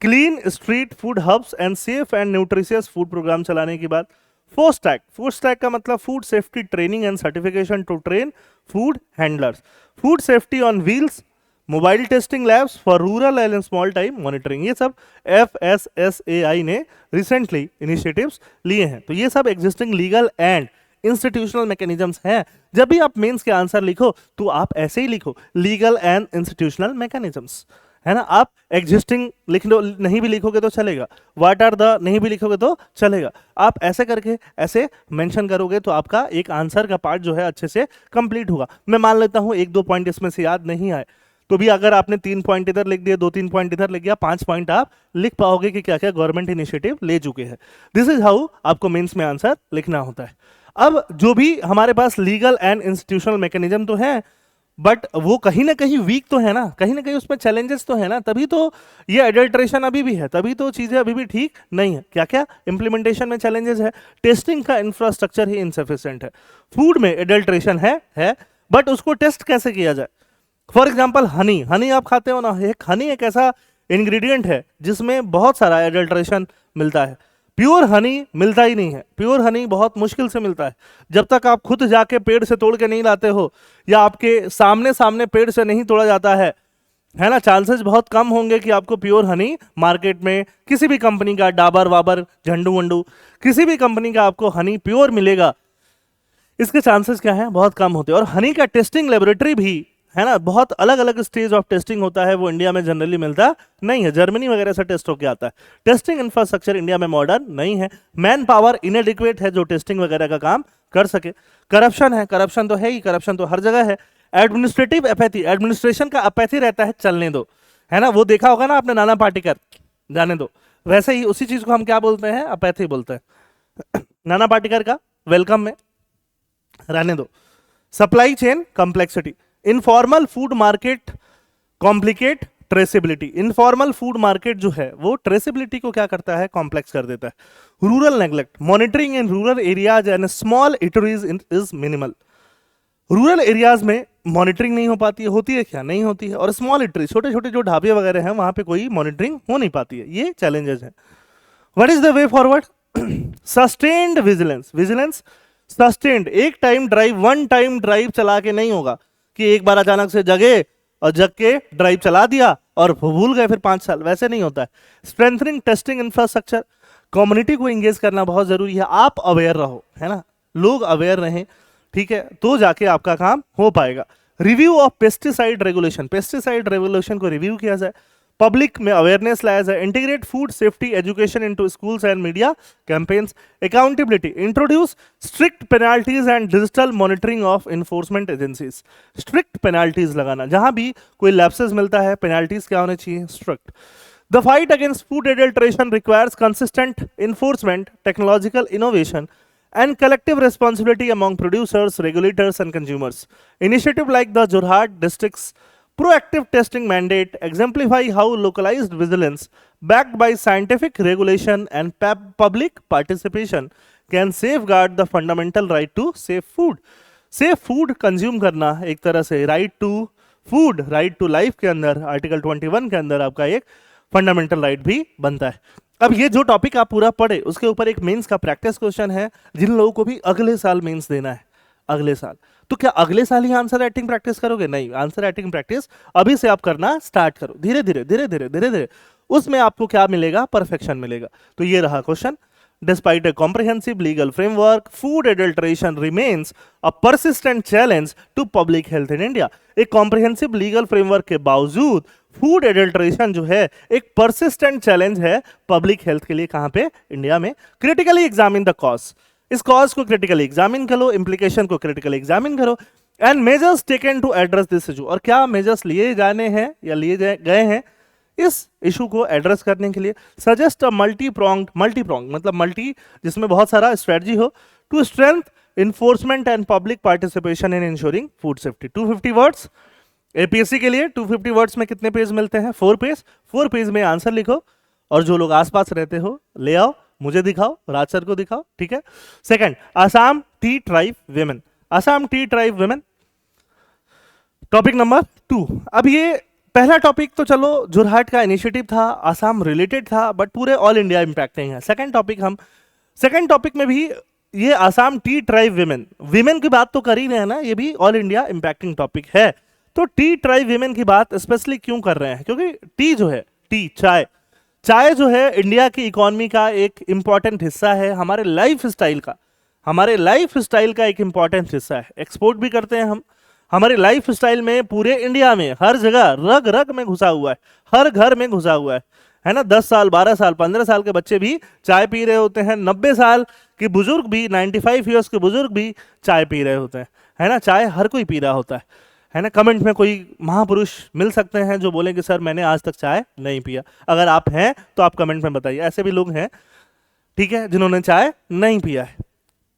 clean street food hubs and safe and nutritious food programme चलाने की बात। फोस्ट टैग का मतलब food safety training and certification to train food handlers. Food safety on wheels, mobile testing labs for rural and small time monitoring. ये सब FSSAI ने recently initiatives लिए हैं। तो ये सब existing legal and institutional mechanisms हैं। जब भी आप मेंस के आंसर लिखो तो आप ऐसे ही लिखो, लीगल एंड इंस्टीट्यूशनल मैकेनिज्म्स, है ना। आप एग्जिस्टिंग लिख लो, नहीं भी लिखोगे तो चलेगा, व्हाट आर द नहीं भी लिखोगे तो चलेगा। आप ऐसे करके ऐसे मेंशन करोगे तो आपका एक आंसर का पार्ट जो है अच्छे से कंप्लीट होगा। मैं मान लेता हूं 1-2 पॉइंट इसमें से याद नहीं आए तो भी अगर आपने 3 पॉइंट इधर लिख दिए, 2-3 पॉइंट इधर लिख गया, 5 पॉइंट आप लिख पाओगे कि क्या क्या गवर्नमेंट इनिशिएटिव ले चुके हैं। दिस इज हाउ आपको मेंस में आंसर लिखना होता है। अब जो भी हमारे पास लीगल एंड इंस्टीट्यूशनल मैकेनिज्म तो है, बट वो कहीं ना कहीं वीक तो है ना, कहीं ना कहीं उसमें चैलेंजेस तो है ना, तभी तो ये एडल्ट्रेशन अभी भी है, तभी तो चीजें अभी भी ठीक नहीं है। क्या क्या इंप्लीमेंटेशन में चैलेंजेस है, टेस्टिंग का इंफ्रास्ट्रक्चर ही इनसफिशिएंट है। फूड में एडल्ट्रेशन है बट उसको टेस्ट कैसे किया जाए। फॉर एग्जाम्पल हनी आप खाते हो ना, हनी एक ऐसा इंग्रेडिएंट है जिसमें बहुत सारा एडल्ट्रेशन मिलता है। प्योर हनी मिलता ही नहीं है, प्योर हनी बहुत मुश्किल से मिलता है। जब तक आप खुद जाके पेड़ से तोड़ के नहीं लाते हो या आपके सामने सामने पेड़ से नहीं तोड़ा जाता है ना, चांसेस बहुत कम होंगे कि आपको प्योर हनी मार्केट में किसी भी कंपनी का, डाबर वाबर झंडू वंडू किसी भी कंपनी का आपको हनी प्योर मिलेगा, इसके चांसेस क्या है, बहुत कम होते हैं। और हनी का टेस्टिंग लेबोरेटरी भी है ना, बहुत अलग अलग स्टेज ऑफ टेस्टिंग होता है, वो इंडिया में जनरली मिलता नहीं है, जर्मनी वगैरह से टेस्ट होकर आता है। टेस्टिंग इंफ्रास्ट्रक्चर इंडिया में मॉडर्न नहीं है, मैन पावर इनएडिक्वेट है जो टेस्टिंग वगैरह का काम कर सके। करप्शन है, करप्शन तो है ही, करप्शन तो हर जगह है। एडमिनिस्ट्रेटिव अपैथी, एडमिनिस्ट्रेशन का अपैथी रहता है, चलने दो, है ना, वो देखा होगा ना आपने नाना पाटेकर, जाने दो, वैसे ही उसी चीज को हम क्या बोलते हैं, अपैथी बोलते हैं। नाना पाटेकर का वेलकम में रहने दो। Supply chain complexity, informal food market complicate traceability. Informal food market जो है वो ट्रेसेबिलिटी को क्या करता है, कॉम्प्लेक्स कर देता है। Rural neglect, monitoring in rural areas and small eateries is minimal. Rural areas में मॉनिटरिंग नहीं हो पाती है, होती है क्या, नहीं होती है। और स्मॉल इटरी, छोटे छोटे जो ढाबे वगैरह हैं वहां पे कोई मॉनिटरिंग हो नहीं पाती है, ये चैलेंजेस हैं। What is the way forward, sustained vigilance, vigilance sustained, एक time drive, one time drive चला के नहीं होगा कि एक बार अचानक से जगे और जग के ड्राइव चला दिया और भूल गए फिर 5 साल, वैसे नहीं होता है। स्ट्रेंथनिंग टेस्टिंग इंफ्रास्ट्रक्चर, कम्युनिटी को एंगेज करना बहुत जरूरी है, आप अवेयर रहो, है ना, लोग अवेयर रहें, ठीक है, तो जाके आपका काम हो पाएगा। Review of pesticide regulation, pesticide regulation को रिव्यू किया जाए, पब्लिक में अवेयरनेस लाया जाए, integrate food safety education into schools and media campaigns, accountability, introduce strict penalties and digital monitoring of enforcement agencies. Strict penalties लगाना, जहां भी कोई लैप्सेस मिलता है पेनाल्टीज क्या होने चाहिए, strict. The fight against food adulteration requires consistent enforcement, technological innovation and collective responsibility among producers, regulators and consumers. Initiative like the Jorhat district's proactive testing mandate exemplify how localized vigilance backed by scientific regulation and public participation can safeguard the fundamental right to safe food. Safe food consume करना एक तरह से right to food, right to life के अंदर article 21 के अंदर आपका एक फंडामेंटल राइट भी बनता है। अब ये जो टॉपिक आप पूरा पढ़े उसके ऊपर एक मेंस का प्रैक्टिस क्वेश्चन है, जिन लोगों को भी अगले साल मेंस देना है, अगले साल, तो क्या अगले साल ही आंसर राइटिंग प्रैक्टिस करोगे, नहीं, आंसर राइटिंग प्रैक्टिस अभी से आप करना स्टार्ट करो, धीरे धीरे धीरे धीरे धीरे धीरे, उसमें आपको क्या मिलेगा, परफेक्शन मिलेगा। तो ये रहा question, Despite a comprehensive legal framework, food adulteration remains a persistent challenge to public health in India. एक comprehensive legal framework के बावजूद फूड एडल्ट्रेशन जो है एक persistent challenge है पब्लिक हेल्थ के लिए. कहां पे? इंडिया में. Critically examine the cause. इस कॉज को क्रिटिकली एग्जामिन करो, इंप्लीकेशन को क्रिटिकली एग्जामिन करो, and measures taken to address this issue. और क्या मेजर्स लिए जाने हैं या लिए गए हैं इस इशू को एड्रेस करने के लिए. सजेस्ट अ मल्टीप्रोंग मतलब मल्टी जिसमें बहुत सारा स्ट्रेटजी हो, to strength enforcement and public participation in ensuring food safety. 250 words APSC के लिए. 250 वर्ड्स में कितने पेज मिलते हैं? 4 पेज. 4 पेज में आंसर लिखो, और जो लोग आसपास रहते हो ले आओ, मुझे दिखाओ, राज सर को दिखाओ. ठीक है. Second, Assam T tribe women. Assam T tribe women topic number 2. अब ये पहला टॉपिक तो चलो जोरहाट का इनिशिएटिव था, आसाम रिलेटेड था, बट पूरे ऑल इंडिया इंपैक्टिंग है. सेकंड टॉपिक में भी ये आसाम टी ट्राइब विमेन की बात तो कर ही रहे हैं ना, ये भी ऑल इंडिया इंपैक्टिंग टॉपिक है. तो टी ट्राइब विमेन की बात स्पेशली क्यों कर रहे हैं? क्योंकि टी जो है, टी चाय जो है इंडिया की इकोनॉमी का एक इंपॉर्टेंट हिस्सा है, हमारे लाइफ स्टाइल का एक इंपॉर्टेंट हिस्सा है. एक्सपोर्ट भी करते हैं हम. हमारे लाइफ स्टाइल में पूरे इंडिया में हर जगह रग रग में घुसा हुआ है, हर घर में घुसा हुआ है ना. 10 साल 12 साल 15 साल के बच्चे भी चाय पी रहे होते हैं, 90 साल के बुजुर्ग भी, 95 ईयर्स के बुजुर्ग भी चाय पी रहे होते हैं, है ना. चाय हर कोई पी रहा होता है ना. कमेंट में कोई महापुरुष मिल सकते हैं जो बोले कि सर मैंने आज तक चाय नहीं पिया. अगर आप हैं तो आप कमेंट में बताइए. ऐसे भी लोग हैं, ठीक है, जिन्होंने चाय नहीं पिया है.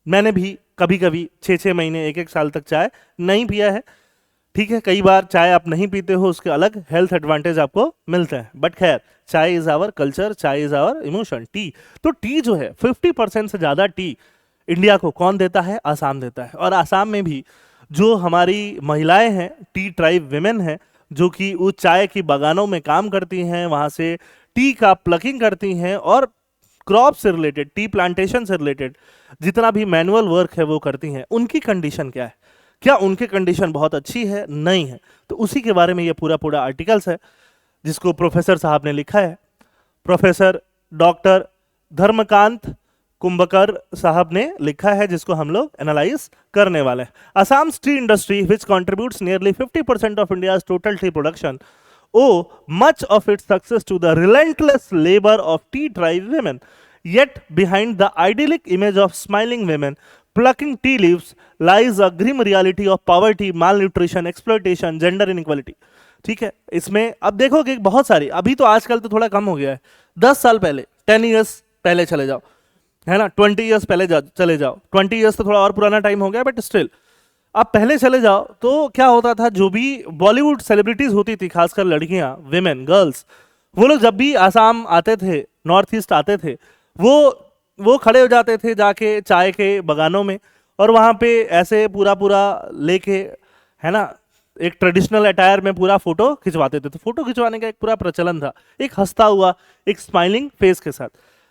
मैंने भी कभी कभी 6-6 महीने 1-1 साल तक चाय नहीं पिया है. ठीक है, कई बार चाय आप नहीं पीते हो, उसके अलग हेल्थ एडवांटेज आपको मिलते हैं. बट खैर, चाय इज आवर कल्चर, चाय इज आवर इमोशन. टी, तो टी जो है 50% से ज्यादा टी इंडिया को कौन देता है? आसाम देता है. और आसाम में भी जो हमारी महिलाएं हैं, टी ट्राइब विमेन हैं, जो कि उस चाय की बागानों में काम करती हैं, वहां से टी का प्लकिंग करती हैं, और क्रॉप से रिलेटेड, टी प्लांटेशन से रिलेटेड जितना भी मैनुअल वर्क है वो करती हैं. उनकी कंडीशन क्या है? क्या उनकी कंडीशन बहुत अच्छी है? नहीं है. तो उसी के बारे में ये पूरा आर्टिकल्स है जिसको प्रोफेसर साहब ने लिखा है. प्रोफेसर डॉक्टर धर्मकांत कुंभकर साहब ने लिखा है, जिसको हम लोग एनालाइज करने वाले हैं. Assam T industry which contributes nearly 50% of India's total T production owe much of its success to the relentless labor of tea tribe women. Yet behind the idyllic image of smiling women plucking tea leaves lies a grim reality of poverty, malnutrition, exploitation, gender inequality. ठीक है, इसमें अब देखोगे बहुत सारी, अभी तो आजकल तो थोड़ा कम हो गया है. 10 साल पहले, 10 ईयर्स पहले चले जाओ, है ना, 20 ईयर्स पहले चले जाओ. 20 ईयर्स तो थोड़ा और पुराना टाइम हो गया, बट स्टिल आप पहले चले जाओ तो क्या होता था, जो भी बॉलीवुड सेलिब्रिटीज होती थी, खासकर लड़कियां, विमेन, गर्ल्स, वो लोग जब भी आसाम आते थे, नॉर्थ ईस्ट आते थे, वो खड़े हो जाते थे जाके चाय के बगानों में, और वहाँ पे ऐसे पूरा लेके, है ना, एक ट्रेडिशनल अटायर में पूरा फोटो खिंचवाते थे. तो फोटो खिंचवाने का एक पूरा प्रचलन था, एक हंसता हुआ, एक स्माइलिंग फेस के साथ,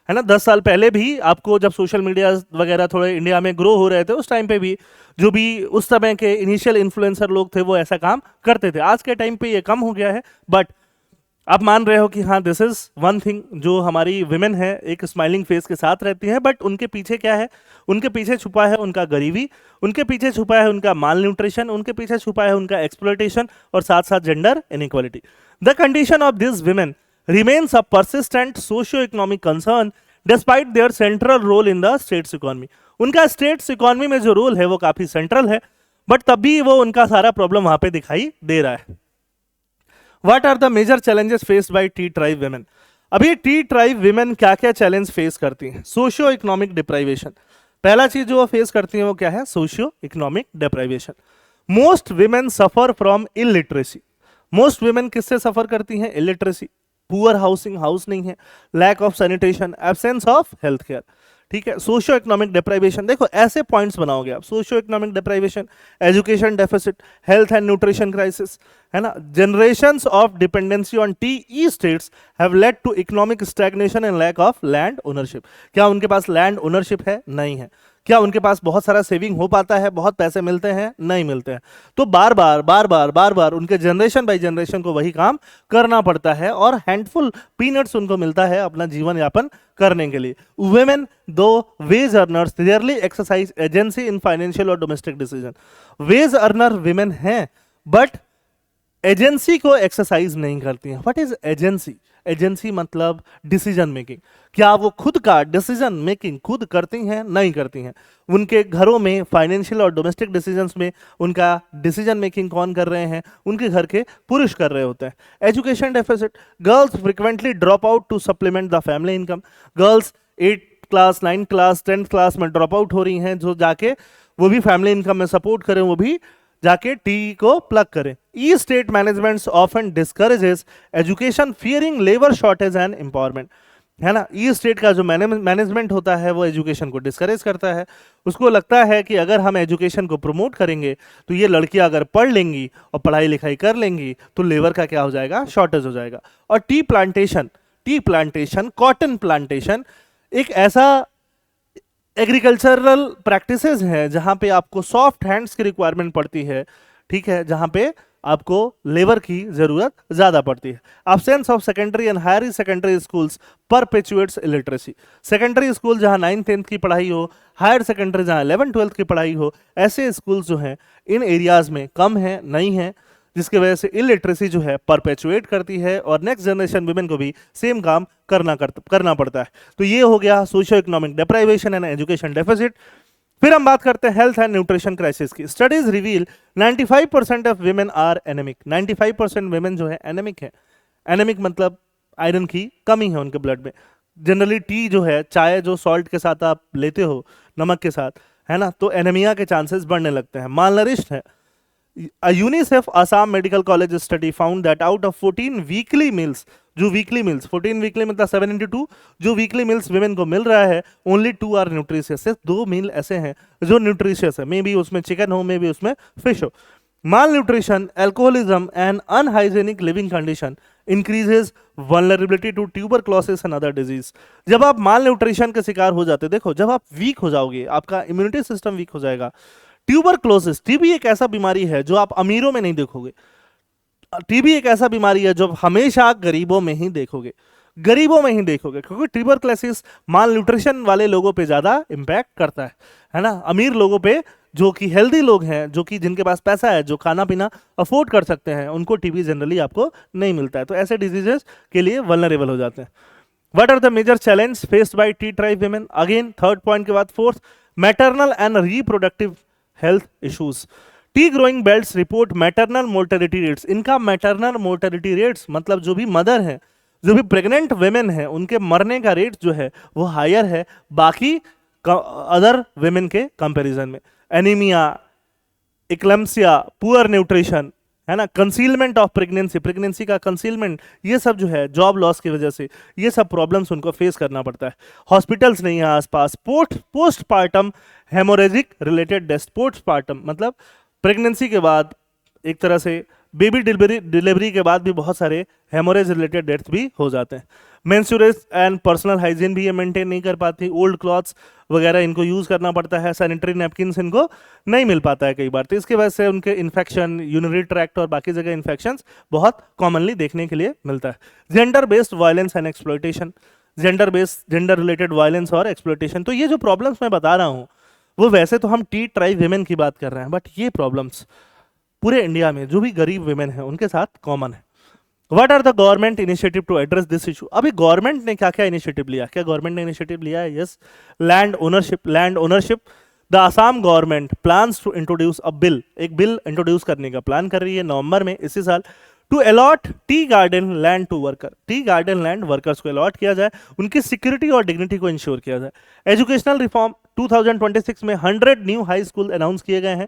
है ना. 10 साल पहले भी आपको, जब सोशल मीडिया वगैरह थोड़े इंडिया में ग्रो हो रहे थे, उस टाइम पे भी जो भी उस समय के इनिशियल इन्फ्लुएंसर लोग थे वो ऐसा काम करते थे. आज के टाइम पे ये कम हो गया है, बट आप मान रहे हो कि हाँ, दिस इज वन थिंग, जो हमारी विमेन है एक स्माइलिंग फेस के साथ रहती है, बट उनके पीछे क्या है? उनके पीछे छुपा है उनका गरीबी, उनके पीछे छुपा है उनका माल न्यूट्रिशन, उनके पीछे छुपा है उनका एक्सप्लॉयटेशन, और साथ साथ gender inequality. The condition of this women remains a persistent socio economic concern despite their central role in the state's economy. उनका स्टेट्स इकोनॉमी में जो रोल है वो काफी सेंट्रल है, बट तब भी वो उनका सारा प्रॉब्लम वहां पे दिखाई दे रहा है. What are the major challenges faced by tea tribe women? अभी टी ट्राइब विमेन क्या क्या चैलेंज फेस करती हैं? सोशियो इकोनॉमिक डिप्राइवेशन, पहला चीज जो वो फेस करती हैं वो क्या है? Socio economic deprivation. Most women suffer from illiteracy. Most women किससे सफर करती हैं? इलिटरेसी. पुअर हाउसिंग, हाउस नहीं है, lack of sanitation, absence of health care. ठीक है. सोशियो इकोनॉमिक डिप्राइवेशन, देखो ऐसे पॉइंट्स बनाओगे आप: socio economic deprivation, education deficit, health and nutrition crisis, है ना, generations of dependency on tea estates have led to economic stagnation and lack of land ownership. क्या उनके पास लैंड ओनरशिप है? नहीं है. क्या उनके पास बहुत सारा सेविंग हो पाता है, बहुत पैसे मिलते हैं? नहीं मिलते हैं। तो बार बार बार बार बार बार उनके जनरेशन बाई जनरेशन को वही काम करना पड़ता है और हैंडफुल पीनट्स उनको मिलता है अपना जीवन यापन करने के लिए। वुमेन दो wage earners rarely exercise agency in financial और domestic decision. Wage earner women हैं बट एजेंसी को एक्सरसाइज नहीं करती हैं। What is agency? एजेंसी मतलब डिसीजन मेकिंग। क्या वो खुद का डिसीजन मेकिंग खुद करती हैं? नहीं करती हैं। उनके घरों में फाइनेंशियल और डोमेस्टिक डिसीजंस में उनका डिसीजन मेकिंग कौन कर रहे हैं? उनके घर के पुरुष कर रहे होते हैं। Education deficit, girls frequently drop out to supplement the family income. Girls 8th class 9th class 10th class में ड्रॉप आउट हो रही हैं, जो जाके वो भी फैमिली इनकम में सपोर्ट करें, वो भी जाके टी को प्लग करें। Estate managements often discourages education fearing labour shortage and empowerment, है ना। ई स्टेट का जो मैनेजमेंट होता है वो एजुकेशन को डिस्करेज करता है। उसको लगता है कि अगर हम एजुकेशन को प्रमोट करेंगे तो ये लड़कियां अगर पढ़ लेंगी और पढ़ाई लिखाई कर लेंगी तो लेबर का क्या हो जाएगा? शॉर्टेज हो जाएगा। और टी प्लांटेशन कॉटन प्लांटेशन एक ऐसा एग्रीकल्चरल प्रैक्टिसेस है जहां पे आपको सॉफ्ट हैंड्स की रिक्वायरमेंट पड़ती है, ठीक है, जहां पे आपको लेबर की जरूरत ज्यादा पड़ती है। absence of secondary and higher secondary schools perpetuates illiteracy. Secondary school जहां 9th 10th की पढ़ाई हो, हायर सेकेंडरी जहां 11th 12th की पढ़ाई हो, ऐसे स्कूल्स जो हैं इन एरियाज में कम है, नहीं है, जिसकी वजह से इलिटरेसी जो है परपेचुएट करती है और नेक्स्ट जनरेशन वुमेन को भी सेम काम करना पड़ता है। तो ये हो गया socio economic deprivation and education deficit. फिर हम बात करते हैं हेल्थ एंड न्यूट्रिशन क्राइसिस की। Studies reveal 95% of women are anaemic. 95% women जो है एनेमिक है। एनेमिक मतलब आयरन की कमी है उनके ब्लड में। जनरली टी जो है, चाय जो सॉल्ट के साथ आप लेते हो, नमक के साथ, है ना, तो एनेमिया के चांसेस बढ़ने लगते हैं। मालनरिश्ड है। A UNICEF Assam Medical College study found that out of 14 weekly meals, जो वीकली मील्स 14 वीकली मतलब 7 into 2 जो वीकली मील्स विमेन को मिल रहा है, ओनली 2 आर न्यूट्रिशियस। सिर्फ 2 मील ऐसे हैं जो न्यूट्रिशियस है, मे बी उसमें चिकन हो, मे बी उसमें फिश हो। Malnutrition, alcoholism and unhygienic living condition increases vulnerability to tuberculosis and other disease. जब आप माल न्यूट्रिशन के शिकार हो जाते, देखो जब आप वीक हो जाओगे, आपका इम्यूनिटी सिस्टम वीक हो जाएगा। ट्यूबरक्लोसिस, टीबी एक ऐसा बीमारी है जो आप अमीरों में नहीं देखोगे। टीबी एक ऐसा बीमारी है जो हमेशा गरीबों में ही देखोगे, गरीबों में ही देखोगे, क्योंकि ट्यूबरक्लोसिस माल न्यूट्रिशन वाले लोगों पे ज्यादा इंपैक्ट करता है ना। अमीर लोगों पे, जो कि हेल्दी लोग हैं, जो कि जिनके पास पैसा है, जो खाना पीना अफोर्ड कर सकते हैं, उनको टीबी जनरली आपको नहीं मिलता है। तो ऐसे डिजीजेस के लिए वल्नरेबल हो जाते हैं। What are the major challenge faced by tea tribe women? Again third point के बाद fourth, maternal and reproductive health issues. Tea growing belts report maternal mortality rates. इनका मैटरनल मोर्टेलिटी रेट्स मतलब जो भी मदर है, जो भी प्रेग्नेंट वेमेन है, उनके मरने का रेट जो है वो हायर है बाकी अदर वेमेन के कंपैरिजन में। एनीमिया, इक्लम्सिया, पुअर न्यूट्रिशन, है ना, कंसीलमेंट ऑफ प्रेगनेंसी, प्रेगनेंसी का कंसीलमेंट, ये सब जो है जॉब लॉस की वजह से ये सब प्रॉब्लम्स उनको फेस करना पड़ता है। हॉस्पिटल्स नहीं है आसपास। Postpartum haemorrhagic related death. Postpartum मतलब प्रेगनेंसी के बाद, एक तरह से बेबी डिलीवरी के बाद भी बहुत सारे हेमोरेज रिलेटेड डेथ भी हो जाते हैं। मेंस्ट्रुएशन एंड पर्सनल हाइजीन भी ये मेंटेन नहीं कर पाती। ओल्ड क्लॉथ्स वगैरह इनको यूज करना पड़ता है। सैनिटरी नैपकिन्स इनको नहीं मिल पाता है कई बार, तो इसके वजह से उनके इन्फेक्शन, यूरिनरी ट्रैक्ट और बाकी जगह इन्फेक्शंस बहुत कॉमनली देखने के लिए मिलता है। Gender based violence and exploitation, gender related violence और एक्सप्लॉयटेशन। तो ये जो प्रॉब्लम्स मैं बता रहा हूँ वो वैसे तो हम टी ट्राइब विमेन की बात कर रहे हैं, बट ये प्रॉब्लम्स पूरे इंडिया में जो भी गरीब विमेन है उनके साथ कॉमन है। What are the government initiative to address this issue? अभी गवर्नमेंट ने क्या क्या इनिशिएटिव लिया? क्या गवर्नमेंट ने इनिशिएटिव लिया है? Yes, land ownership. The Assam government plans to introduce a bill, एक बिल इंट्रोड्यूस करने का प्लान कर रही है नवंबर में इसी साल, to allot tea garden land to worker. Tea garden land workers को अलॉट किया जाए, उनकी सिक्योरिटी और डिग्निटी को इंश्योर किया जाए। एजुकेशनल रिफॉर्म 2026 में 100 न्यू हाई स्कूल अनाउंस किए गए हैं,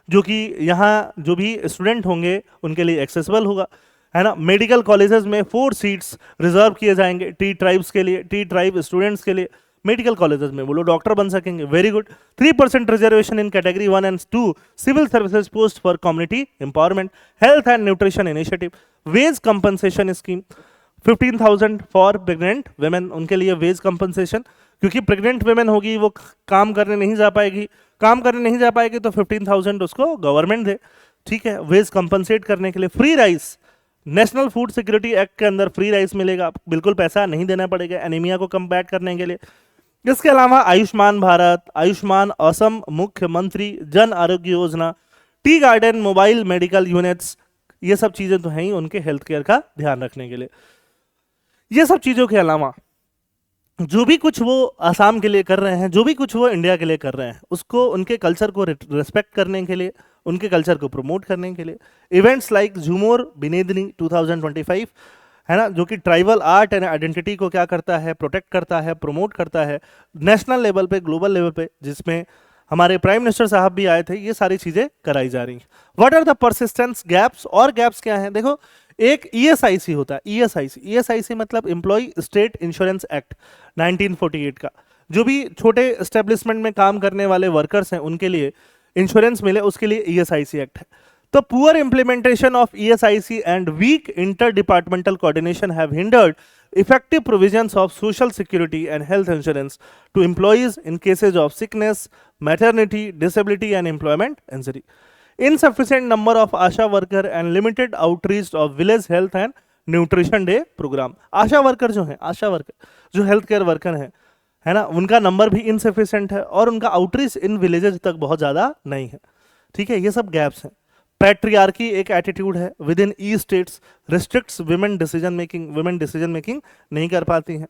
जो कि यहाँ जो भी स्टूडेंट होंगे उनके लिए एक्सेसिबल होगा, है ना। मेडिकल कॉलेजेस में 4 सीट्स रिजर्व किए जाएंगे टी ट्राइब्स के लिए, टी ट्राइब स्टूडेंट्स के लिए। मेडिकल कॉलेजेस में वो लोग डॉक्टर बन सकेंगे, very good. 3% reservation in category 1 and 2 civil services post for community empowerment. Health and nutrition initiative, wage compensation scheme 15,000 for pregnant women, उनके लिए वेज कंपनसेशन। क्योंकि प्रेग्नेंट वुमेन होगी, वो काम करने नहीं जा पाएगी, काम करने नहीं जा पाएगी तो 15,000 उसको गवर्नमेंट दे, ठीक है, वेज कंपनसेट करने के लिए। Free rice, national food security act के अंदर फ्री राइस मिलेगा, बिल्कुल पैसा नहीं देना पड़ेगा एनीमिया को कम्बैट करने के लिए। इसके अलावा आयुष्मान भारत, आयुष्मान असम मुख्यमंत्री Jan Arogya Yojana, tea garden mobile medical units, ये सब चीजें तो हैं ही उनके हेल्थ केयर का ध्यान रखने के लिए। ये सब चीजों के अलावा जो भी कुछ वो आसाम के लिए कर रहे हैं, जो भी कुछ वो इंडिया के लिए कर रहे हैं, उसको उनके कल्चर को रिस्पेक्ट करने के लिए, उनके कल्चर को प्रमोट करने के लिए इवेंट्स लाइक झूमर बिनेदनी 2025 है ना, जो कि ट्राइबल आर्ट एंड आइडेंटिटी को क्या करता है, प्रोटेक्ट करता है, प्रमोट करता है नेशनल लेवल पे, ग्लोबल लेवल पे, जिसमें हमारे प्राइम मिनिस्टर साहब भी आए थे। ये सारी चीजें कराई जा रही हैं। What are the persistence gaps, और गैप्स क्या हैं? देखो, एक ईएसआईसी होता है, ईएसआईसी मतलब एम्प्लॉय स्टेट इंश्योरेंस एक्ट 1948 का, जो भी छोटे एस्टेब्लिशमेंट में काम करने वाले वर्कर्स हैं उनके लिए इंश्योरेंस मिले, उसके लिए ईएसआईसी एक्ट है। तो poor implementation of ESIC and weak inter departmental coordination have hindered effective provisions of social security and health insurance to employees in cases of sickness, maternity, disability and employment injury. Insufficient number of ASHA worker and limited outreach of village health and nutrition day program. Asha worker जो हैं, आशा worker जो health care worker हैं, है ना, उनका number भी insufficient है और उनका आउटरीच इन विलेजेस तक बहुत ज़्यादा नहीं है, ठीक है। ये सब गैप्स हैं। पैट्रियार्की एक एटीट्यूड है with in E states, restricts women decision making नहीं कर पाती हैं।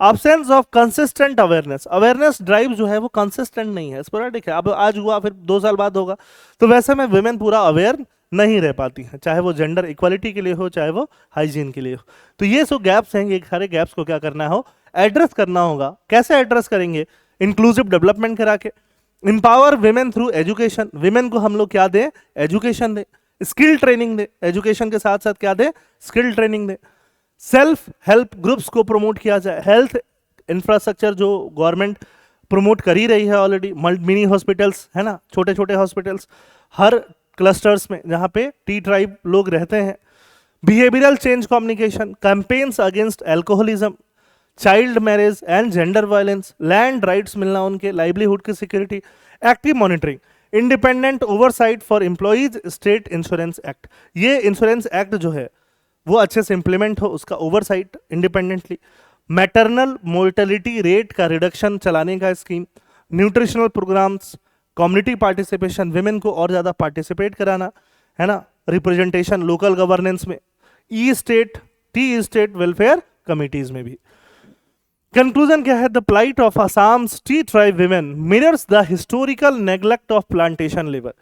absence of consistent awareness drive जो है वो कंसिस्टेंट नहीं है, स्पोरेडिक है। अब आज हुआ फिर 2 साल बाद होगा, तो वैसे में वुमेन पूरा अवेयर नहीं रह पाती हैं, चाहे वो जेंडर इक्वालिटी के लिए हो, चाहे वो हाइजीन के लिए हो। तो ये सो गैप्स हैं, ये सारे गैप्स को क्या करना हो, एड्रेस करना होगा। कैसे एड्रेस करेंगे? इंक्लूसिव डेवलपमेंट करा के, empower women through education, women को हम लोग क्या दें, एजुकेशन दें, स्किल ट्रेनिंग दें, एजुकेशन के साथ साथ क्या दें, स्किल ट्रेनिंग दें। सेल्फ हेल्प ग्रुप्स को प्रमोट किया जाए, हेल्थ इंफ्रास्ट्रक्चर जो गवर्नमेंट प्रमोट कर ही रही है ऑलरेडी, मिनी हॉस्पिटल्स है ना, छोटे छोटे हॉस्पिटल्स हर क्लस्टर्स में जहाँ पे टी ट्राइब लोग रहते हैं। Behavioural change communication, campaigns against alcoholism, child marriage and gender violence, land rights मिलना उनके, लाइवलीहुड की security, active monitoring, independent oversight for employees state insurance act. ये इंश्योरेंस एक्ट जो है वो अच्छे से इंप्लीमेंट हो, उसका oversight independently. Maternal mortality rate का रिडक्शन चलाने का scheme, nutritional programmes, community participation, women को और ज़्यादा पार्टिसिपेट कराना, है ना, रिप्रेजेंटेशन लोकल गवर्नेंस में, estate tea estate welfare committees में भी। कंक्लूजन क्या है? The plight of Assam's tea tribe women mirrors the historical neglect of plantation labour.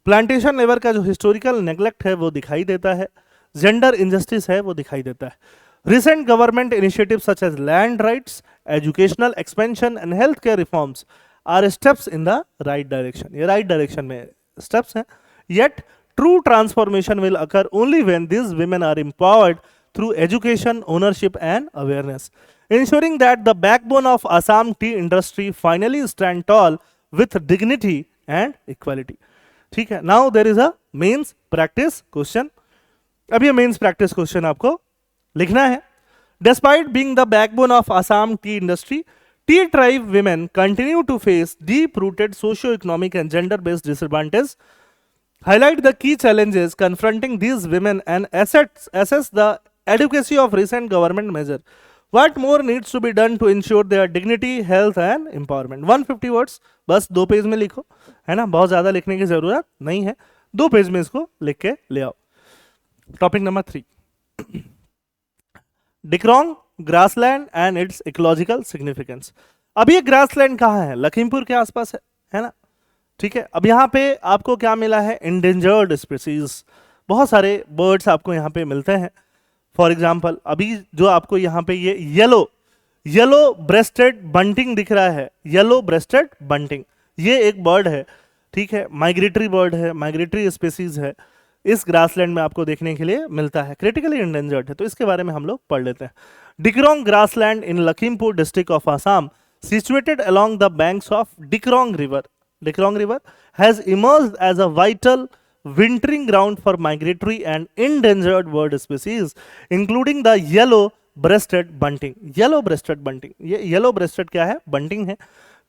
Plantation labour का जो हिस्टोरिकल नेग्लेक्ट है वो दिखाई देता है, जेंडर इनजस्टिस है वो दिखाई देता है। Recent government initiative such as land rights, educational expansion and health care reforms are steps in the right direction. ये राइट डायरेक्शन में स्टेप्स हैं। Yet true transformation will occur only when this women are empowered through education, ownership and awareness, ensuring that the backbone of Assam tea industry finally stand tall with dignity and equality. ठीक है, now there is a mains practice question. अब ये mains practice question आपको लिखना है। Despite being the backbone of Assam tea industry, tea tribe women continue to face deep-rooted socio-economic and gender-based disadvantages. Highlight the key challenges confronting these women and assess the adequacy of recent government measure. What more needs to be done to ensure their dignity, health and empowerment? 150 words, बस 2 page में लिखो, है ना, बहुत ज़्यादा लिखने की ज़रूरत नहीं है, 2 पेज में इसको लिख के ले आओ। Topic number 3, Dikrong grassland and it's ecological significance. अब ये ग्रासलैंड कहाँ है? लखीमपुर के आसपास है ना, ठीक है। अब यहाँ पे आपको क्या मिला है? इंडेंजर्ड स्पीसीज, बहुत सारे बर्ड्स आपको यहाँ पे मिलते हैं। फॉर एग्जाम्पल अभी जो आपको यहाँ पे ये येलो ब्रेस्टेड बंटिंग दिख रहा है, येलो ब्रेस्टेड बंटिंग, ये एक बर्ड है, ठीक है, माइग्रेटरी बर्ड है, माइग्रेटरी स्पीसीज है, इस ग्रासलैंड में आपको देखने के लिए मिलता है, क्रिटिकली इंडेंजर्ड है, तो इसके बारे में हम लोग पढ़ लेते हैं। Dikrong grassland in Lakhimpur district of Assam, situated along the banks of Dikrong river has emerged as a vital wintering ground for migratory and endangered bird species, including the yellow rested bunting, yellow breasted bunting. ये yellow rested क्या है? Bunting है,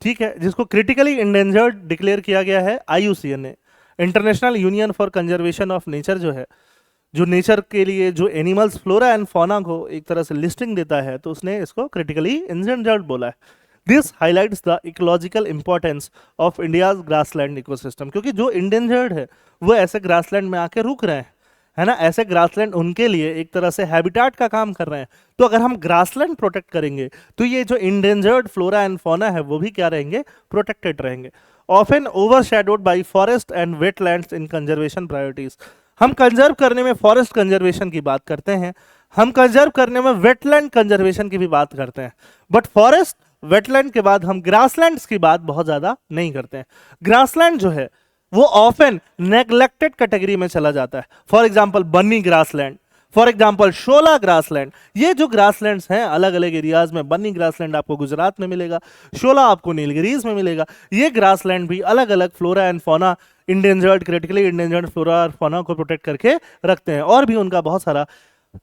ठीक है, जिसको critically endangered declare किया गया है IUCN ने, international union for conservation of nature, जो है जो नेचर के लिए जो एनिमल्स फ्लोरा एंड फौना को एक तरह से लिस्टिंग देता है, तो उसने इसको क्रिटिकली इंडेंजर्ड बोला है। This highlights the ecological importance of India's grassland ecosystem, क्योंकि जो इंडेंजर्ड है वो ऐसे ग्रासलैंड में आके रुक रहे हैं, है ना, ऐसे ग्रासलैंड उनके लिए एक तरह से हैबिटाट का काम कर रहे हैं। तो अगर हम ग्रासलैंड प्रोटेक्ट करेंगे तो ये जो इंडेंजर्ड फ्लोरा एंड फौना है वो भी क्या रहेंगे? प्रोटेक्टेड रहेंगे। Often overshadowed bye forest and wetlands in conservation priorities. हम कंजर्व करने में फॉरेस्ट कंजर्वेशन की बात करते हैं, हम कंजर्व करने में वेटलैंड कंजर्वेशन की भी बात करते हैं, बट फॉरेस्ट वेटलैंड के बाद हम ग्रासलैंड्स की बात बहुत ज्यादा नहीं करते हैं। ग्रासलैंड जो है वो ऑफन नेग्लेक्टेड कैटेगरी में चला जाता है। For example Banni grassland, for example Shola grassland. ये जो ग्रासलैंड्स हैं अलग अलग एरियाज में, बन्नी ग्रासलैंड आपको गुजरात में मिलेगा, शोला आपको नीलगिरीज में मिलेगा। ये ग्रासलैंड भी अलग अलग flora and fauna, endangered, critically endangered flora और फौना को प्रोटेक्ट करके रखते हैं, और भी उनका बहुत सारा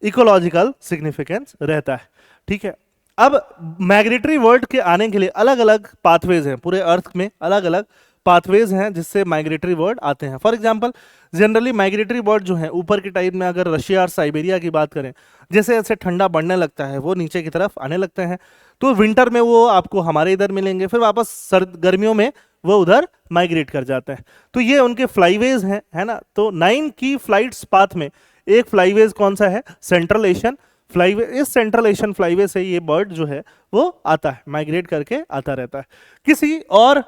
इकोलॉजिकल सिग्निफिकेंस रहता है, ठीक है। अब माइग्रेटरी वर्ड के आने के लिए अलग अलग पाथवेज हैं, पूरे अर्थ में अलग अलग पाथवेज हैं जिससे माइग्रेटरी बर्ड आते हैं। For example generally migratory bird जो है ऊपर की टाइप में, अगर रशिया और साइबेरिया की बात करें, जैसे जैसे ठंडा बढ़ने लगता है वो नीचे की तरफ आने लगते हैं, तो विंटर में वो आपको हमारे इधर मिलेंगे, फिर वापस सर्द गर्मियों में वो उधर माइग्रेट कर जाते हैं। तो ये उनके फ्लाईवेज हैं, है ना। तो 9 की फ्लाइट्स पाथ में एक फ्लाईवेज कौन सा है? Central Asian flyway. इस सेंट्रल एशियन फ्लाईवे से ये बर्ड जो है वो आता है, माइग्रेट करके आता रहता है। किसी और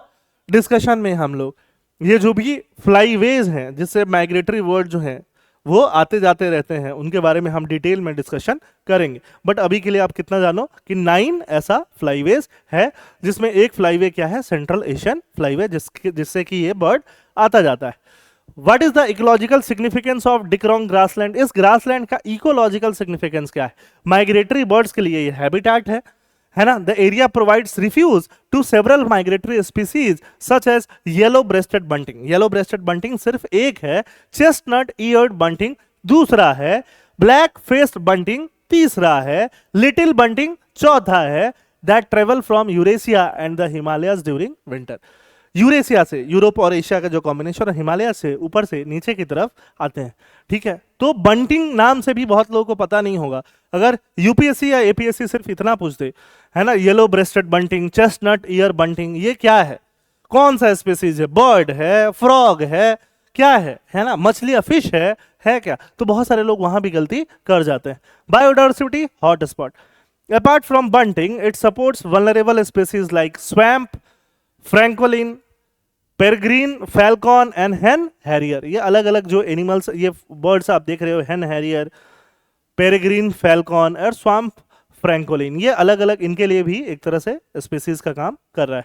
डिस्कशन में हम लोग ये जो भी फ्लाईवेज हैं जिससे माइग्रेटरी बर्ड जो है वो आते जाते रहते हैं, उनके बारे में हम डिटेल में डिस्कशन करेंगे। बट अभी के लिए आप कितना जानो कि 9 ऐसा फ्लाईवेज है, जिसमें एक फ्लाईवे क्या है? सेंट्रल एशियन फ्लाईवे, जिससे कि ये बर्ड आता जाता है। What is the ecological significance of Dikrong grassland? इस ग्रासलैंड का इकोलॉजिकल सिग्निफिकेंस क्या है? माइग्रेटरी बर्ड्स के लिए ये हैबिटाट है ना। The area provides refuge to several migratory species such as yellow breasted bunting. Yellow breasted bunting सिर्फ एक है, चेस्टनट ईयर्ड बंटिंग दूसरा है, ब्लैक फेस्ड बंटिंग तीसरा है, लिटिल बंटिंग चौथा है, that travel from Eurasia and the Himalayas during winter. Eurasia से, यूरोप और एशिया का जो कॉम्बिनेशन है, हिमालय से ऊपर से नीचे की तरफ आते हैं, ठीक है। तो बंटिंग नाम से भी बहुत लोगों को पता नहीं होगा। अगर यूपीएससी या एपीएससी सिर्फ इतना पूछते, है ना, yellow breasted bunting, chestnut year bunting, ये क्या है, कौन सा स्पीसीज है, बर्ड है, फ्रॉग है, क्या है ना, मछलियां, फिश है क्या, तो बहुत सारे लोग वहां भी गलती कर जाते हैं। Biodiversity hot spot. Apart from bunting it supports vulnerable species like swamp, francolin, peregrine, Falcon and हेन हैरियर। ये अलग अलग जो एनिमल्स, ये बर्ड्स आप देख रहे हो, हेन हैरियर, पेरेग्रीन, फैल्कॉन और स्वाम्प फ्रैंकोलिन, ये अलग अलग इनके लिए भी एक तरह से स्पीसीज का काम कर रहा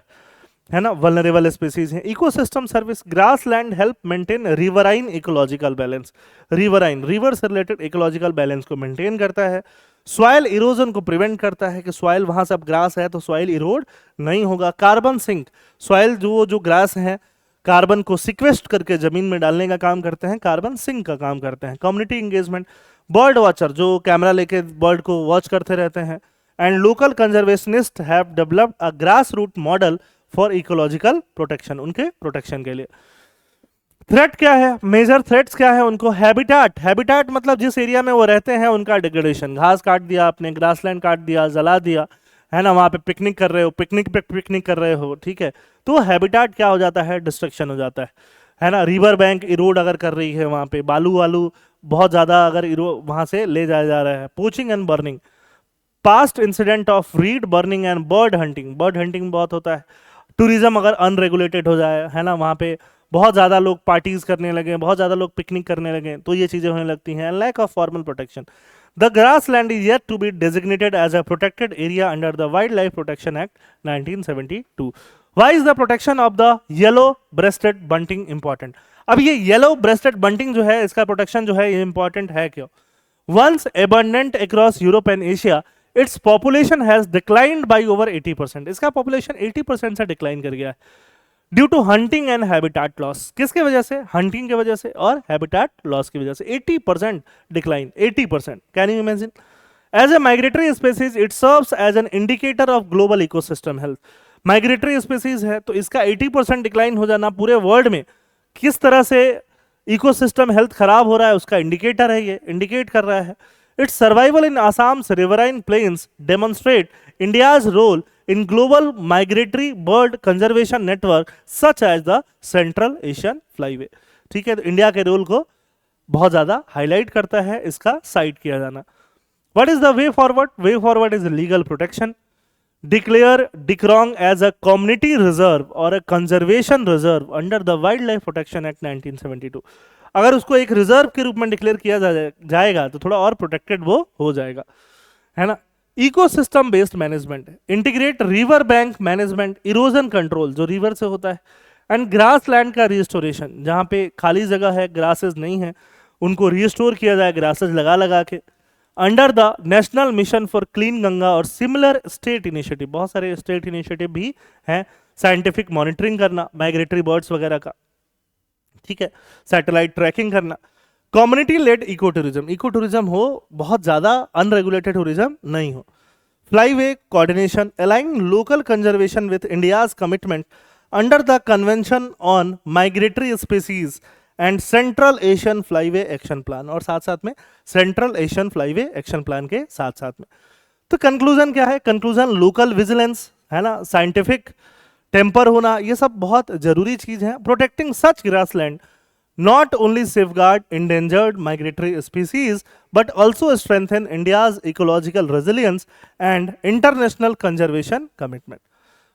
है ना, वल्नरेबल स्पीसीज है। Ecosystem service. Grassland help maintain riverine ecological balance. Riverine, river से रिलेटेड इकोलॉजिकल बैलेंस को मेंटेन करता है। सॉइल इरोजन को प्रिवेंट करता है कि सॉइल, वहां से अब ग्रास है तो सॉइल इरोड नहीं होगा। कार्बन सिंक, सॉइल जो ग्रास है कार्बन को सिक्वेस्ट करके जमीन में डालने का काम करते हैं, कार्बन सिंक का काम करते हैं। कम्युनिटी एंगेजमेंट, बर्ड वॉचर जो कैमरा लेके बर्ड को वॉच करते रहते हैं। And local conservationist have developed a grass root model for ecological protection, उनके प्रोटेक्शन के लिए। थ्रेट क्या है? मेजर थ्रेट्स क्या है उनको? हैबिटाट, हैबिटाट मतलब जिस एरिया में वो रहते हैं उनका डिग्रेडेशन, घास काट दिया आपने, ग्रासलैंड काट दिया, जला दिया, है ना, वहां पे पिकनिक कर रहे हो, पिकनिक कर रहे हो, ठीक है, तो हैबिटाट क्या हो जाता है? डिस्ट्रक्शन हो जाता है ना। रिवर बैंक इरोड अगर कर रही है, वहां पे बालू वालू बहुत ज्यादा अगर वहां से ले जाया जा रहा है। Poaching and burning, past incident of read burning and bird hunting, bird hunting बहुत होता है। टूरिज्म अगर अनरेगुलेटेड हो जाए, है ना, वहां पे बहुत ज़्यादा लोग पार्टीज करने लगे, बहुत ज़्यादा लोग पिकनिक करने लगे, तो ये चीज़ें होने लगती हैं। Lack of formal protection. The grassland is yet to be designated as a protected area under the wild life protection act 1972। Why is the protection of the yellow breasted bunting important? अब ये yellow breasted bunting जो है, इसका protection जो है ये important है क्यों? Once abundant across Europe and Asia, its population has declined by over 80%। इसका पॉपुलेशन 80% से डिक्लाइन कर गया है due to hunting and habitat loss. किसके वजह से? हंटिंग की वजह से और हैबिटाट लॉस की वजह से 80% decline, 80%। Can you imagine? As a migratory species it serves as an indicator of global ecosystem health. Migratory species है तो इसका 80% डिक्लाइन हो जाना पूरे वर्ल्ड में किस तरह से इकोसिस्टम हेल्थ खराब हो रहा है उसका इंडिकेटर है, ये इंडिकेट कर रहा है। Its survival in Assam's riverine plains demonstrate India's role in global migratory bird conservation network such as the Central Asian flyway. ठीक है, तो इंडिया के रोल को बहुत ज्यादा हाईलाइट करता है इसका साइट किया जाना। What is the way forward? Way forward is legal protection, declare Dikrong as a community reserve और a conservation reserve under the wild life protection act 1972। अगर उसको एक रिजर्व के रूप में डिक्लेयर किया जाएगा तो थोड़ा और प्रोटेक्टेड वो हो जाएगा, है ना। Ecosystem based management, integrate river bank management, erosion control जो रिवर से होता है, एंड ग्रास लैंड का रिस्टोरेशन, जहाँ पे खाली जगह है, ग्रासेस नहीं है, उनको रिस्टोर किया जाए ग्रासेस लगा लगा के, under the national mission for clean Ganga और सिमिलर स्टेट इनिशिएटिव। बहुत सारे स्टेट इनिशिएटिव भी हैं, साइंटिफिक मॉनिटरिंग करना माइग्रेटरी बर्ड्स वगैरह का, ठीक है, सैटेलाइट ट्रैकिंग करना, community led eco tourism, eco tourism हो, बहुत ज्यादा अनरेगुलेटेड टूरिज्म नहीं हो, flyway coordination, align local conservation with India's commitment under the convention on migratory species and Central Asian flyway action plan, और साथ साथ में Central Asian flyway action plan के साथ साथ में। तो कंक्लूजन क्या है? कंक्लूजन लोकल विजिलेंस है ना, साइंटिफिक टेम्पर होना, ये सब बहुत जरूरी चीज है। Protecting such grassland not only safeguard endangered migratory species but also strengthen India's ecological resilience and international conservation commitment,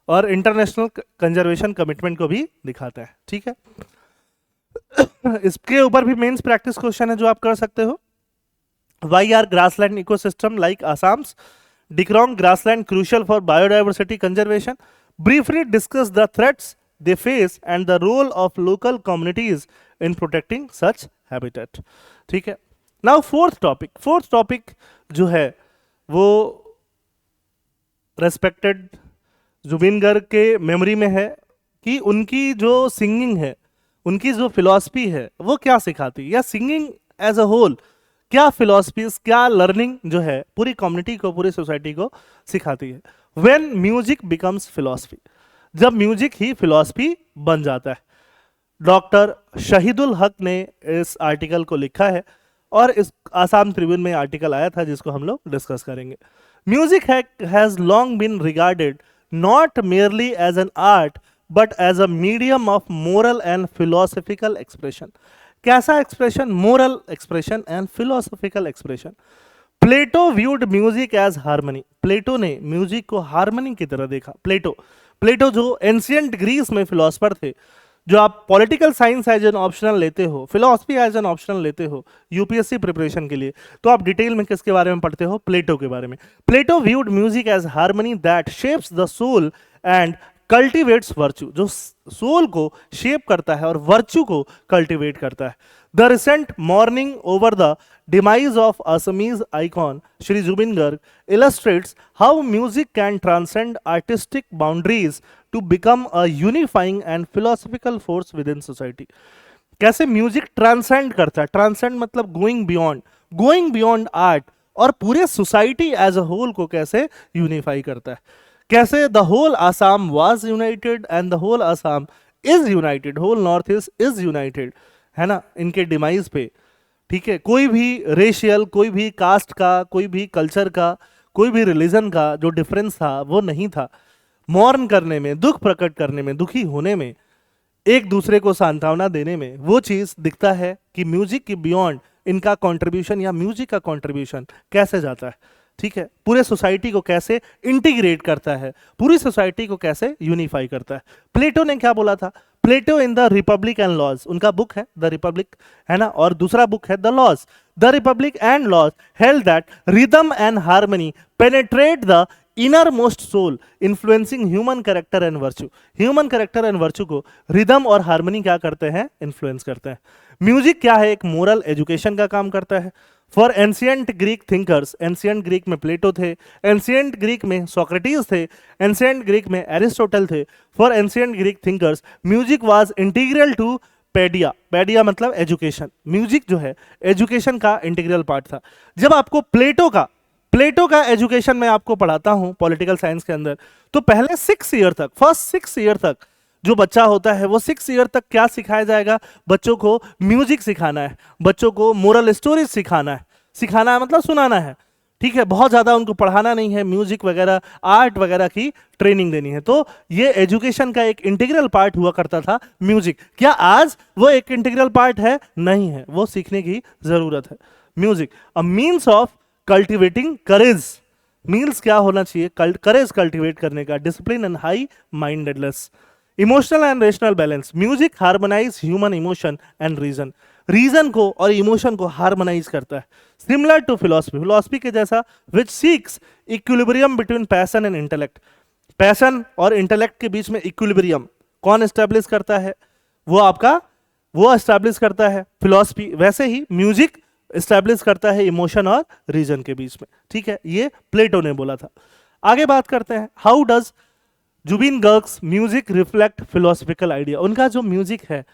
और इंटरनेशनल कंजर्वेशन कमिटमेंट को भी दिखाता है। ठीक है, इसके ऊपर भी मेंस प्रैक्टिस क्वेश्चन है जो आप कर सकते हो। Why are grassland ecosystem like Assam's Dikrong grassland crucial for biodiversity conservation, briefly discuss the threats they face and the role of local communities in protecting such habitat। ठीक है, नाउ फोर्थ टॉपिक जो है वो रेस्पेक्टेड जुबिन गर्ग के मेमोरी में है कि उनकी जो सिंगिंग है, उनकी जो फिलॉसफी है वो क्या सिखाती है, या सिंगिंग एज अ होल क्या फिलॉसफीज, क्या लर्निंग जो है पूरी कम्युनिटी को, पूरी सोसाइटी को सिखाती है। व्हेन म्यूजिक बिकम्स फिलॉसफी, जब म्यूजिक ही फिलॉसफी बन जाता है। डॉक्टर शहीदुल हक ने इस आर्टिकल को लिखा है और इस आसाम ट्रिब्यून में आर्टिकल आया था जिसको हम लोग डिस्कस करेंगे। Music has long been regarded not merely as an art but as a medium of moral and philosophical expression. कैसा expression? Moral expression and philosophical expression. Plato viewed music as harmony, Plato ने music को harmony की तरह देखा। प्लेटो जो ancient Greece में philosopher थे, जो आप political science as an optional लेते हो, फिलोसफी एज एन ऑप्शनल लेते हो यूपीएससी प्रिपरेशन के लिए, तो आप डिटेल में किसके बारे में पढ़ते हो? प्लेटो के बारे में। Plato viewed music as harmony that shapes the soul and cultivates virtue, जो सोल को शेप करता है और वर्च्यू को कल्टिवेट करता है। The recent mourning over the demise of Assamese icon Shri Zubin Garg illustrates how music can transcend artistic boundaries to become a unifying and philosophical force within society। कैसे music transcend करता है, transcend मतलब going beyond art, और पूरे society as a whole को कैसे unify करता है। कैसे the whole Assam was united and the whole Assam is united, whole north east is united, है ना, इनके डिमाइज पे। ठीक है, कोई भी रेशियल, कोई भी कास्ट का, कोई भी कल्चर का, कोई भी रिलीजन का जो डिफरेंस था वो नहीं था। मॉर्न करने में, दुख प्रकट करने में, दुखी होने में, एक दूसरे को सांत्वना देने में, वो चीज दिखता है कि म्यूजिक की बियॉन्ड इनका कंट्रीब्यूशन या म्यूजिक का कंट्रीब्यूशन कैसे जाता है। ठीक है, पूरे सोसाइटी को कैसे इंटीग्रेट करता है, पूरी सोसाइटी को कैसे यूनिफाई करता है। प्लेटो ने क्या बोला था? Plato in the Republic and Laws, उनका बुक है द रिपब्लिक, है ना, और दूसरा बुक है the Laws. The Republic and Laws held that rhythm and harmony penetrate the innermost soul influencing human character and virtue. Human character and virtue को rhythm और harmony क्या करते हैं? इन्फ्लुएंस करते हैं। म्यूजिक क्या है? एक मोरल एजुकेशन का काम करता है। For ancient Greek thinkers, ancient Greek में प्लेटो थे, एंशियंट ग्रीक में सोक्रेटिस थे, एंशियंट ग्रीक में एरिस्टोटल थे। For ancient Greek thinkers music was integral to paideia, paideia मतलब एजुकेशन। म्यूजिक जो है एजुकेशन का इंटीग्रल पार्ट था। जब आपको प्लेटो का प्लेटो का एजुकेशन मैं आपको पढ़ाता हूं पॉलिटिकल साइंस के अंदर, तो पहले 6 ईयर तक, फर्स्ट 6 ईयर तक जो बच्चा होता है वो 6 ईयर तक क्या सिखाया जाएगा, बच्चों को म्यूजिक सिखाना है, बच्चों को मोरल स्टोरीज सिखाना है, सिखाना है मतलब सुनाना है, ठीक है, बहुत ज्यादा उनको पढ़ाना नहीं है, म्यूजिक वगैरह आर्ट वगैरह की ट्रेनिंग देनी है। तो ये एजुकेशन का एक इंटीग्रल पार्ट हुआ करता था म्यूजिक। क्या आज वो एक इंटीग्रल पार्ट है? नहीं है, वो सीखने की जरूरत है। Music a means of cultivating courage, means क्या होना चाहिए, करेज कल्टिवेट करने का, discipline and high mindedness, emotional and rational balance. Music harmonise human emotion and reason, reason को और इमोशन को हार्मोनाइज करता है। सिमिलर टू फिलोसफी, फिलोसफी के जैसा, which seeks equilibrium between passion and intellect, passion और इंटेलेक्ट के बीच में इक्विलिब्रियम कौन एस्टेब्लिश करता है, वो एस्टेब्लिश करता है फिलोसफी। वैसे ही म्यूजिक एस्टेब्लिश करता है इमोशन और रीजन के बीच में, ठीक है, ये प्लेटो ने बोला था। आगे बात करते हैं, how does Zubeen Garg's music reflect philosophical idea. उनका जो म्यूजिक है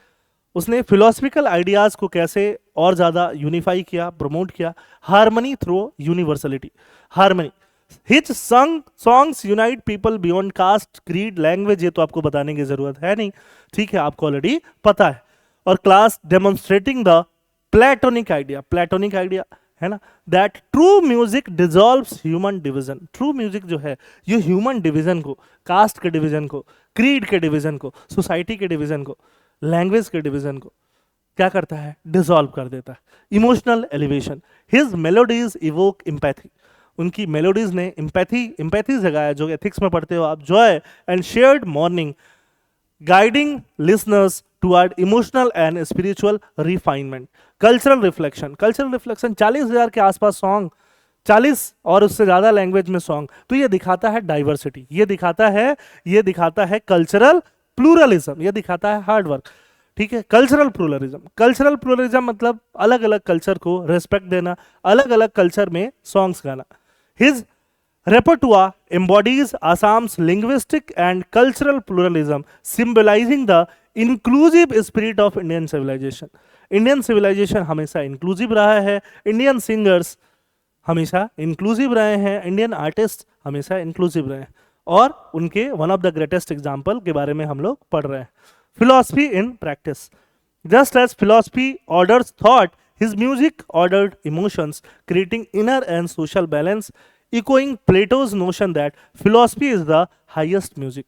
उसने फिलोसफिकल आइडियाज को कैसे और ज्यादा यूनिफाई किया, प्रमोट किया, harmony through universality, harmony. His songs unite people beyond caste creed language, ये तो आपको बताने की जरूरत है नहीं, ठीक है, आपको ऑलरेडी पता है। और class demonstrating the platonic idea, platonic idea है ना, that true music dissolves human division. True music जो है ये ह्यूमन डिवीजन को, कास्ट के डिवीजन को, क्रीड के डिवीजन को, सोसाइटी के डिवीजन को, लैंग्वेज के डिवीजन को क्या करता है, डिसॉल्व कर देता है। Emotional elevation, his melodies evoke empathy, उनकी मेलोडीज ने एम्पैथी जगाया, जो एथिक्स में पढ़ते हो आप, Joy and shared morning, guiding listeners toward emotional and spiritual refinement. Cultural reflection, 40,000 के आसपास सॉन्ग, 40 और उससे ज्यादा लैंग्वेज में सॉन्ग, तो ये दिखाता है डाइवर्सिटी, ये दिखाता है कल्चरल प्लूरलिज्म, ये दिखाता है हार्ड वर्क, ठीक है। कल्चरल प्लूरलिज्म मतलब अलग अलग कल्चर को रेस्पेक्ट देना, अलग अलग कल्चर में सॉन्ग्स गाना। His repertoire embodies Assam's linguistic and cultural pluralism, symbolizing the inclusive spirit of Indian civilization. Indian civilization हमेशा inclusive रहा है, Indian singers हमेशा inclusive रहे हैं, Indian artists हमेशा inclusive रहे हैं, और उनके one of the greatest example के बारे में हम लोग पढ़ रहे हैं। Philosophy in practice, just as philosophy orders thought, his music ordered emotions, creating inner and social balance, echoing Plato's notion that philosophy is the highest music,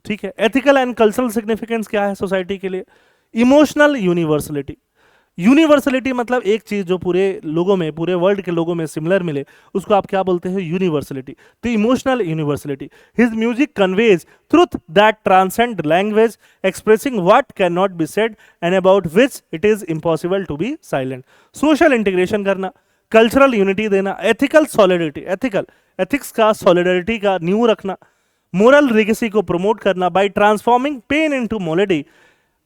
ठीक है। ethical and cultural significance क्या है सोसाइटी के लिए, emotional universality, universality मतलब एक चीज जो पूरे लोगों में, पूरे वर्ल्ड के लोगों में सिमिलर मिले, उसको आप क्या बोलते हैं, यूनिवर्सलिटी। तो emotional universality, his music conveys truth that transcend language, expressing what can not be said and about which it is impossible to be silent. Social integration करना, कल्चरल यूनिटी देना, एथिकल सॉलिडरिटी, एथिक्स का solidarity का न्यू रखना, moral legacy को promote करना, by transforming pain into melody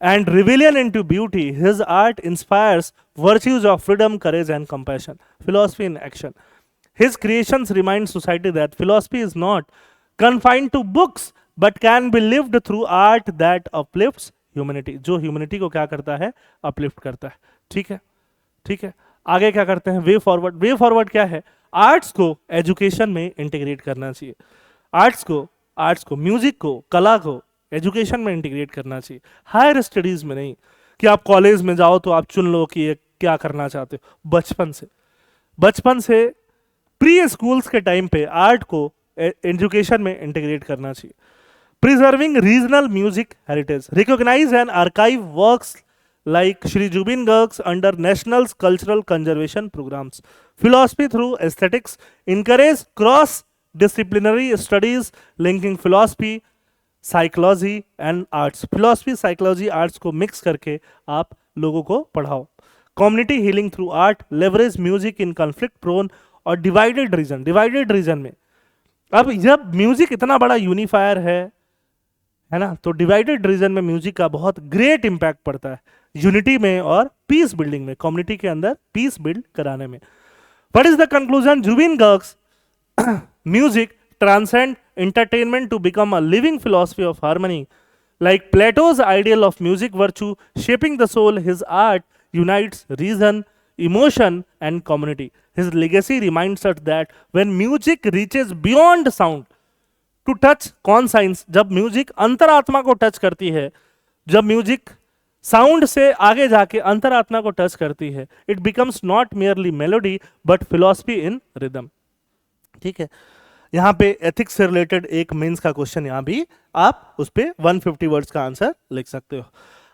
and rebellion into beauty, his art inspires virtues of freedom, courage and compassion. Philosophy in action, his creations remind society that philosophy is not confined to books but can be lived through art that uplifts humanity, जो humanity को क्या करता है, uplift करता है, ठीक है, ठीक है। आगे क्या करते हैं, वे फॉरवर्ड क्या है, आर्ट्स को एजुकेशन में इंटीग्रेट करना चाहिए, आर्ट्स को म्यूजिक को, कला को एजुकेशन में इंटीग्रेट करना चाहिए, हायर स्टडीज में नहीं कि आप कॉलेज में जाओ तो आप चुन लो कि ये क्या करना चाहते हो। बचपन से प्री स्कूल्स के टाइम पे आर्ट को एजुकेशन में इंटीग्रेट करना चाहिए। Preserving regional music heritage, recognise and archive works like Shri Jubin Gargs under National Cultural Conservation Programs. Philosophy through aesthetics, encourage cross-disciplinary studies linking philosophy, psychology and arts. Philosophy, psychology, arts को mix करके आप लोगों को पढ़ाओ। Community healing through art, leverage music in conflict prone और divided region में, अब जब म्यूजिक इतना बड़ा यूनिफायर है ना, तो डिवाइडेड रीजन में म्यूजिक का बहुत ग्रेट इंपैक्ट पड़ता है यूनिटी में और पीस बिल्डिंग में, कम्युनिटी के अंदर पीस बिल्ड कराने में। What is the conclusion, Zubeen Garg's music transcend entertainment to become a living philosophy of harmony. Like Plato's ideal of music virtue shaping the soul, his art unites reason, emotion and community. His legacy reminds us that when music reaches beyond sound to touch conscience, जब music अंतरात्मा को touch करती है, जब music sound से आगे जाके अंतरात्मा को टच करती है, it becomes not merely melody but philosophy in rhythm. ठीक है, यहाँ पे एथिक्स से रिलेटेड एक मेंस का क्वेश्चन यहाँ भी आप उस पे 150 वर्ड्स का आंसर लिख सकते हो.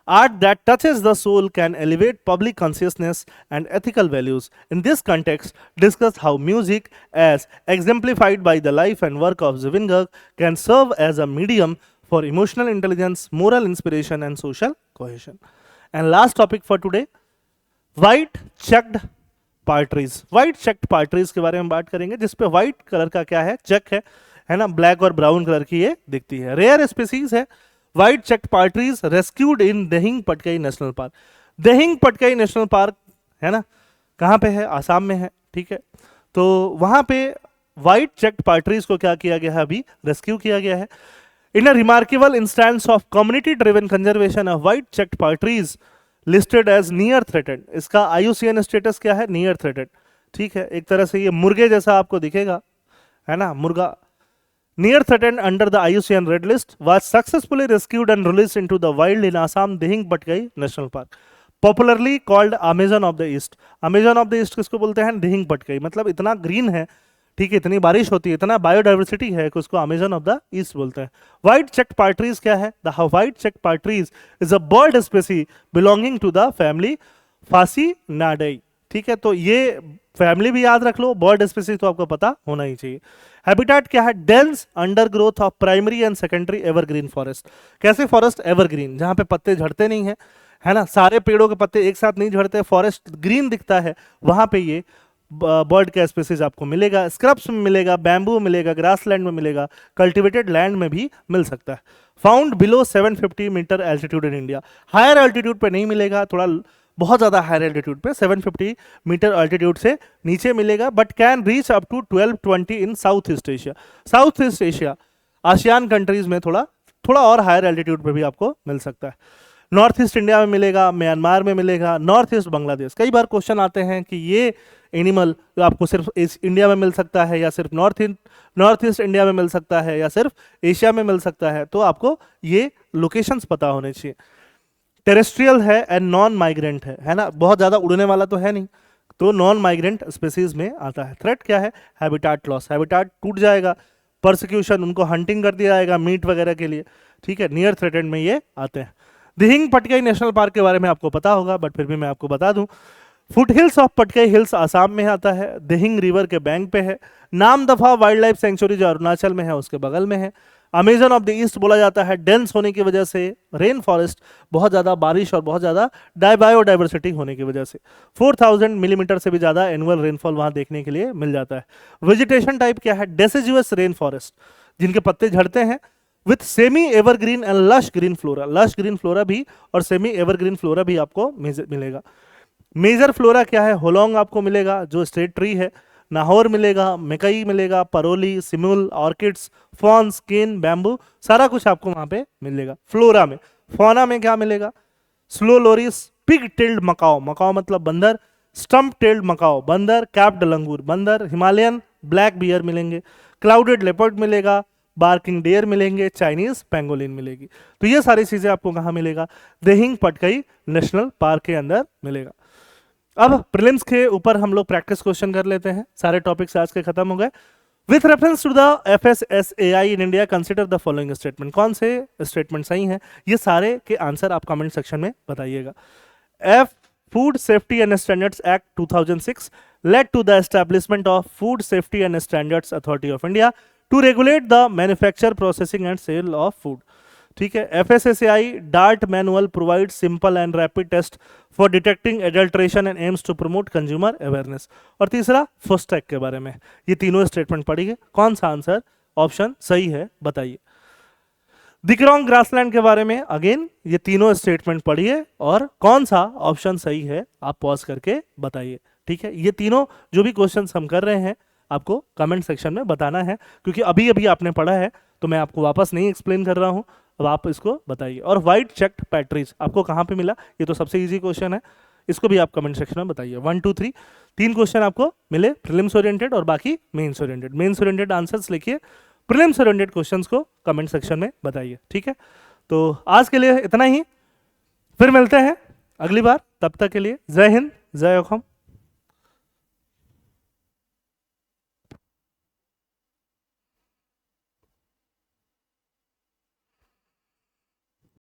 Art that touches the soul can elevate public consciousness and ethical values. In this context, discuss how music, as exemplified by the life and work of Zubin Garg, can serve as a medium for emotional intelligence, moral inspiration, and social cohesion. And last topic for today, white checked partridge. White checked partridge के बारे में बात करेंगे, जिसपे white colour का क्या है, check है ना, ब्लैक और ब्राउन कलर की ये दिखती है. रेयर स्पीसीज है white cheeked partridge, rescued in Dehing Patkai national park. Dehing Patkai national park है ना, कहाँ पे है, आसाम में है. ठीक है, तो वहाँ पे व्हाइट चेक्ड पार्ट्रीज को क्या किया गया है, अभी रेस्क्यू किया गया है. In a remarkable instance of community driven conservation of white cheeked partridge listed as near threatened. इसका IUCN स्टेटस क्या है, नियर थ्रेटेड. ठीक है, एक तरह से ये मुर्गे जैसा आपको दिखेगा, है ना, मुर्गा. Near threatened under the IUCN Red List, was successfully rescued and released into the wild in Assam Dihing Patkai National Park. Popularly called Amazon of the East. Amazon of the East किसको बोलते हैं, Dihing Patkai. मतलब इतना green है, ठीक है, इतनी बारिश होती है, इतना बायोडाइवर्सिटी है कि उसको अमेजन ऑफ द ईस्ट बोलते हैं. व्हाइट चेक्ड पार्ट्रीज क्या है, the white cheeked partridge is a bird species belonging to the family Phasianidae. ठीक है, तो ये फैमिली भी याद रख लो, बर्ड स्पीसीज तो आपको पता होना ही चाहिए. हैबिटेट क्या है, dense undergrowth of primary and secondary evergreen forest. कैसे फॉरेस्ट, एवरग्रीन, जहां पे पत्ते झड़ते नहीं है ना, सारे पेड़ों के पत्ते एक साथ नहीं झड़ते, फॉरेस्ट ग्रीन दिखता है, वहां पे ये बर्ड का स्पीसीज आपको मिलेगा. स्क्रब्स में मिलेगा, बैम्बू मिलेगा, ग्रासलैंड में मिलेगा, कल्टिवेटेड लैंड में भी मिल सकता है. Found below 750 metre altitude in India. Higher altitude पे नहीं मिलेगा, थोड़ा बहुत ज़्यादा हायर एल्टीट्यूड पे 750 मीटर एल्टीट्यूड से नीचे मिलेगा, but can reach up to 1220 in south east Asia. South east Asia, ASEAN countries में थोड़ा और हायर एल्टीट्यूड पे भी आपको मिल सकता है. नॉर्थ ईस्ट इंडिया में मिलेगा, म्यांमार में मिलेगा, नॉर्थ ईस्ट बांग्लादेश. कई बार क्वेश्चन आते हैं कि ये एनिमल आपको सिर्फ इंडिया में मिल सकता है, या सिर्फ नॉर्थ ईस्ट इंडिया में मिल सकता है, या सिर्फ एशिया में मिल सकता है, तो आपको ये लोकेशंस पता होने चाहिए. टेरेस्ट्रियल है एंड नॉन माइग्रेंट है ना, बहुत ज़्यादा उड़ने वाला तो है नहीं, तो नॉन माइग्रेंट स्पीसीज में आता है. थ्रेट क्या है, हैबिटाट लॉस, हैबिटाट टूट जाएगा, परसिक्यूशन, उनको हंटिंग कर दिया जाएगा मीट वगैरह के लिए. ठीक है, नियर थ्रेटेड में ये आते हैं. दिहिंग पटकाई नेशनल पार्क के बारे में आपको पता होगा, बट फिर भी मैं आपको बता दूं, foot hills of Patkai hills Assam में आता है, दिहिंग रिवर के बैंक पे है. नाम दफा वाइल्ड लाइफ सेंचुरी जो अरुणाचल में है उसके बगल में है. अमेजन ऑफ द ईस्ट बोला जाता है, डेंस होने की वजह से, रेन फॉरेस्ट, बहुत ज़्यादा बारिश और बहुत ज़्यादा बायोडाइवर्सिटी होने की वजह से 4000 मिलीमीटर से भी ज़्यादा एनुअल रेनफॉल वहाँ देखने के लिए मिल जाता है. वेजिटेशन टाइप क्या है, डेसिजुअस रेन फॉरेस्ट, जिनके पत्ते झड़ते हैं, with semi evergreen and lush green flora. Lush green flora भी और सेमी एवरग्रीन फ्लोरा भी आपको मिलेगा. मेजर फ्लोरा क्या है, होलोंग आपको मिलेगा जो स्टेट ट्री है, नाहौर मिलेगा, मकई मिलेगा, परोली, सिमुल, ऑर्किड्स, फॉन्स, केन, बैम्बू, सारा कुछ आपको वहां पे मिलेगा. फ्लोरा में, फौना में क्या मिलेगा, slow loris, pig tailed macaque, macaque मतलब बंदर, स्टम्प टेल्ड मकाओ बंदर, कैप्ड लंगूर बंदर, हिमालयन ब्लैक बियर मिलेंगे, क्लाउडेड लेपर्ड मिलेगा, बार्किंग डेयर मिलेंगे, चाइनीज पेंगोलिन मिलेगी. तो ये सारी चीजें आपको कहाँ मिलेगा, दिहिंग पटकाई नेशनल पार्क के अंदर मिलेगा. अब प्रीलिम्स के ऊपर हम लोग प्रैक्टिस क्वेश्चन कर लेते हैं. सारे टॉपिक्स आज के खत्म हो गए. With reference to the FSSAI in India consider the following statement. कौन से स्टेटमेंट सही हैं, ये सारे के आंसर आप कमेंट सेक्शन में बताइएगा. Food safety and standards act 2006 led to the establishment of Food Safety and Standards Authority of India to regulate the manufacture, processing and sale of food. ठीक है, FSSAI DART manual provides simple and rapid test for detecting adulteration and aims to promote consumer awareness. और तीसरा FOSTEC के बारे में. ये तीनों statement पढ़िए, कौन सा आंसर ऑप्शन सही है बताइए. दिक्रोंग ग्रासलैंड के बारे में अगेन ये तीनों स्टेटमेंट पढ़िए और कौन सा ऑप्शन सही है आप पॉज करके बताइए. ठीक है, ये तीनों जो भी क्वेश्चंस हम कर रहे हैं आपको कमेंट सेक्शन में बताना है, क्योंकि अभी अभी आपने पढ़ा है तो मैं आपको वापस नहीं एक्सप्लेन कर रहा हूं. अब आप इसको बताइए. और व्हाइट चेक्ड पैट्रीज आपको कहाँ पे मिला, ये तो सबसे इजी क्वेश्चन है, इसको भी आप कमेंट सेक्शन में बताइए। 1 2 3 3 क्वेश्चन आपको मिले प्रीलिम्स ओरिएंटेड और बाकी mains oriented. Mains oriented answers लिखिए, प्रीलिम्स ओरिएंटेड क्वेश्चंस को कमेंट सेक्शन में बताइए, ठीक है। तो आज के लिए इतना ही, फिर मिलते हैं अगली बार, तब तक के लिए जय हिंद, जय अखम।